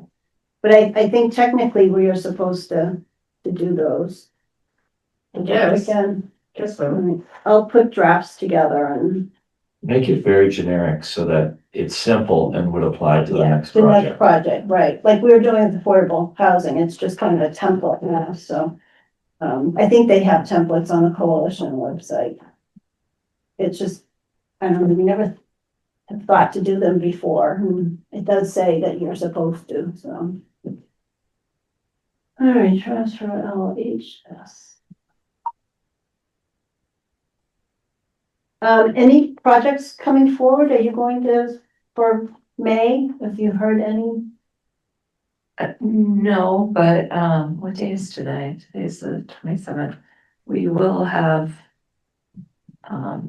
But I think technically we are supposed to do those. Yes. We can. Guess so. I'll put drafts together and Make it very generic so that it's simple and would apply to the next the next project. project, right? Like we were doing with affordable housing, it's just kind of a template now, so. I think they have templates on the coalition website. It's just, I don't know, we never have thought to do them before, and it does say that you're supposed to, so. All right, transfer LHS. Any projects coming forward? Are you going to, for May, if you heard any? No, but, what day is today? Today's the 27th. We will have, a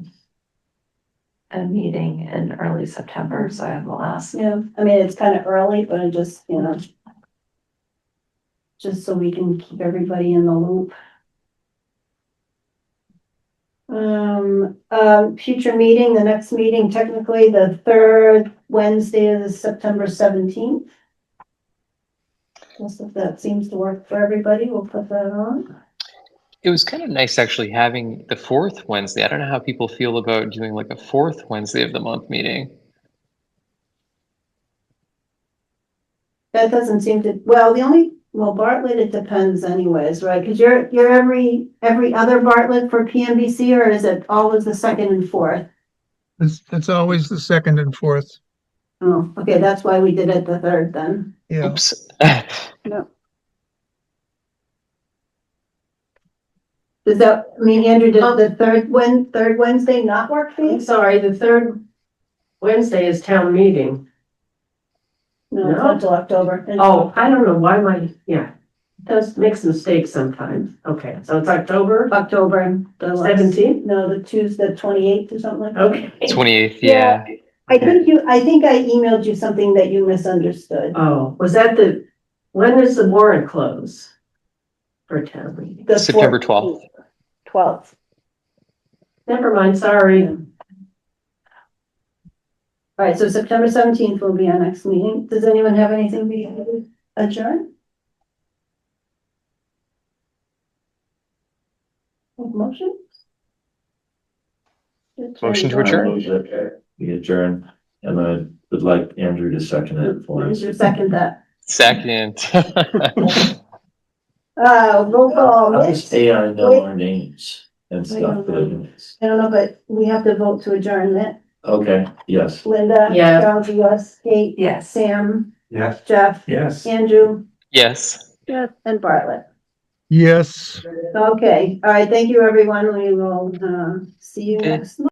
meeting in early September, so I will ask. Yeah, I mean, it's kind of early, but I just, just so we can keep everybody in the loop. Future meeting, the next meeting, technically the third Wednesday is September 17th. Guess if that seems to work for everybody, we'll put that on. It was kind of nice actually having the fourth Wednesday. I don't know how people feel about doing like a fourth Wednesday of the month meeting. That doesn't seem to, well, the only Well, Bartlett, it depends anyways, right? Cause you're every other Bartlett for PMBC, or is it always the second and fourth? It's always the second and fourth. Oh, okay, that's why we did it the third then. Yeah. Oops. Does that, I mean, Andrew, does the third Wednesday not work for I'm you? sorry, the third Wednesday is town meeting. No, it's No. not till October. Oh, I don't know why it does make some mistakes sometimes. Okay, so it's October October. the last- 17th? No, the Tuesday, 28th or something like that. Okay. 28th, Yeah. yeah. I think I emailed you something that you misunderstood. Oh, was that when does the warrant close? For town meeting? The September 14th. 12th. Never mind, sorry. All right, so September 17th will be our next meeting. Does anyone have anything to adjourn? Motion? Motion to adjourn. We adjourn, and I would like Andrew to second it for us. Is your second that? Second. Roll call. How does AI know our names and stuff? I don't know, but we have to vote to adjourn that. Okay, yes. Linda? Yeah. Charles, yes. Kate? Yes. Sam? Yes. Jeff? Yes. Andrew? Yes. Yes. And Bartlett. Yes. Okay, all right, thank you, everyone. We will, see you next month.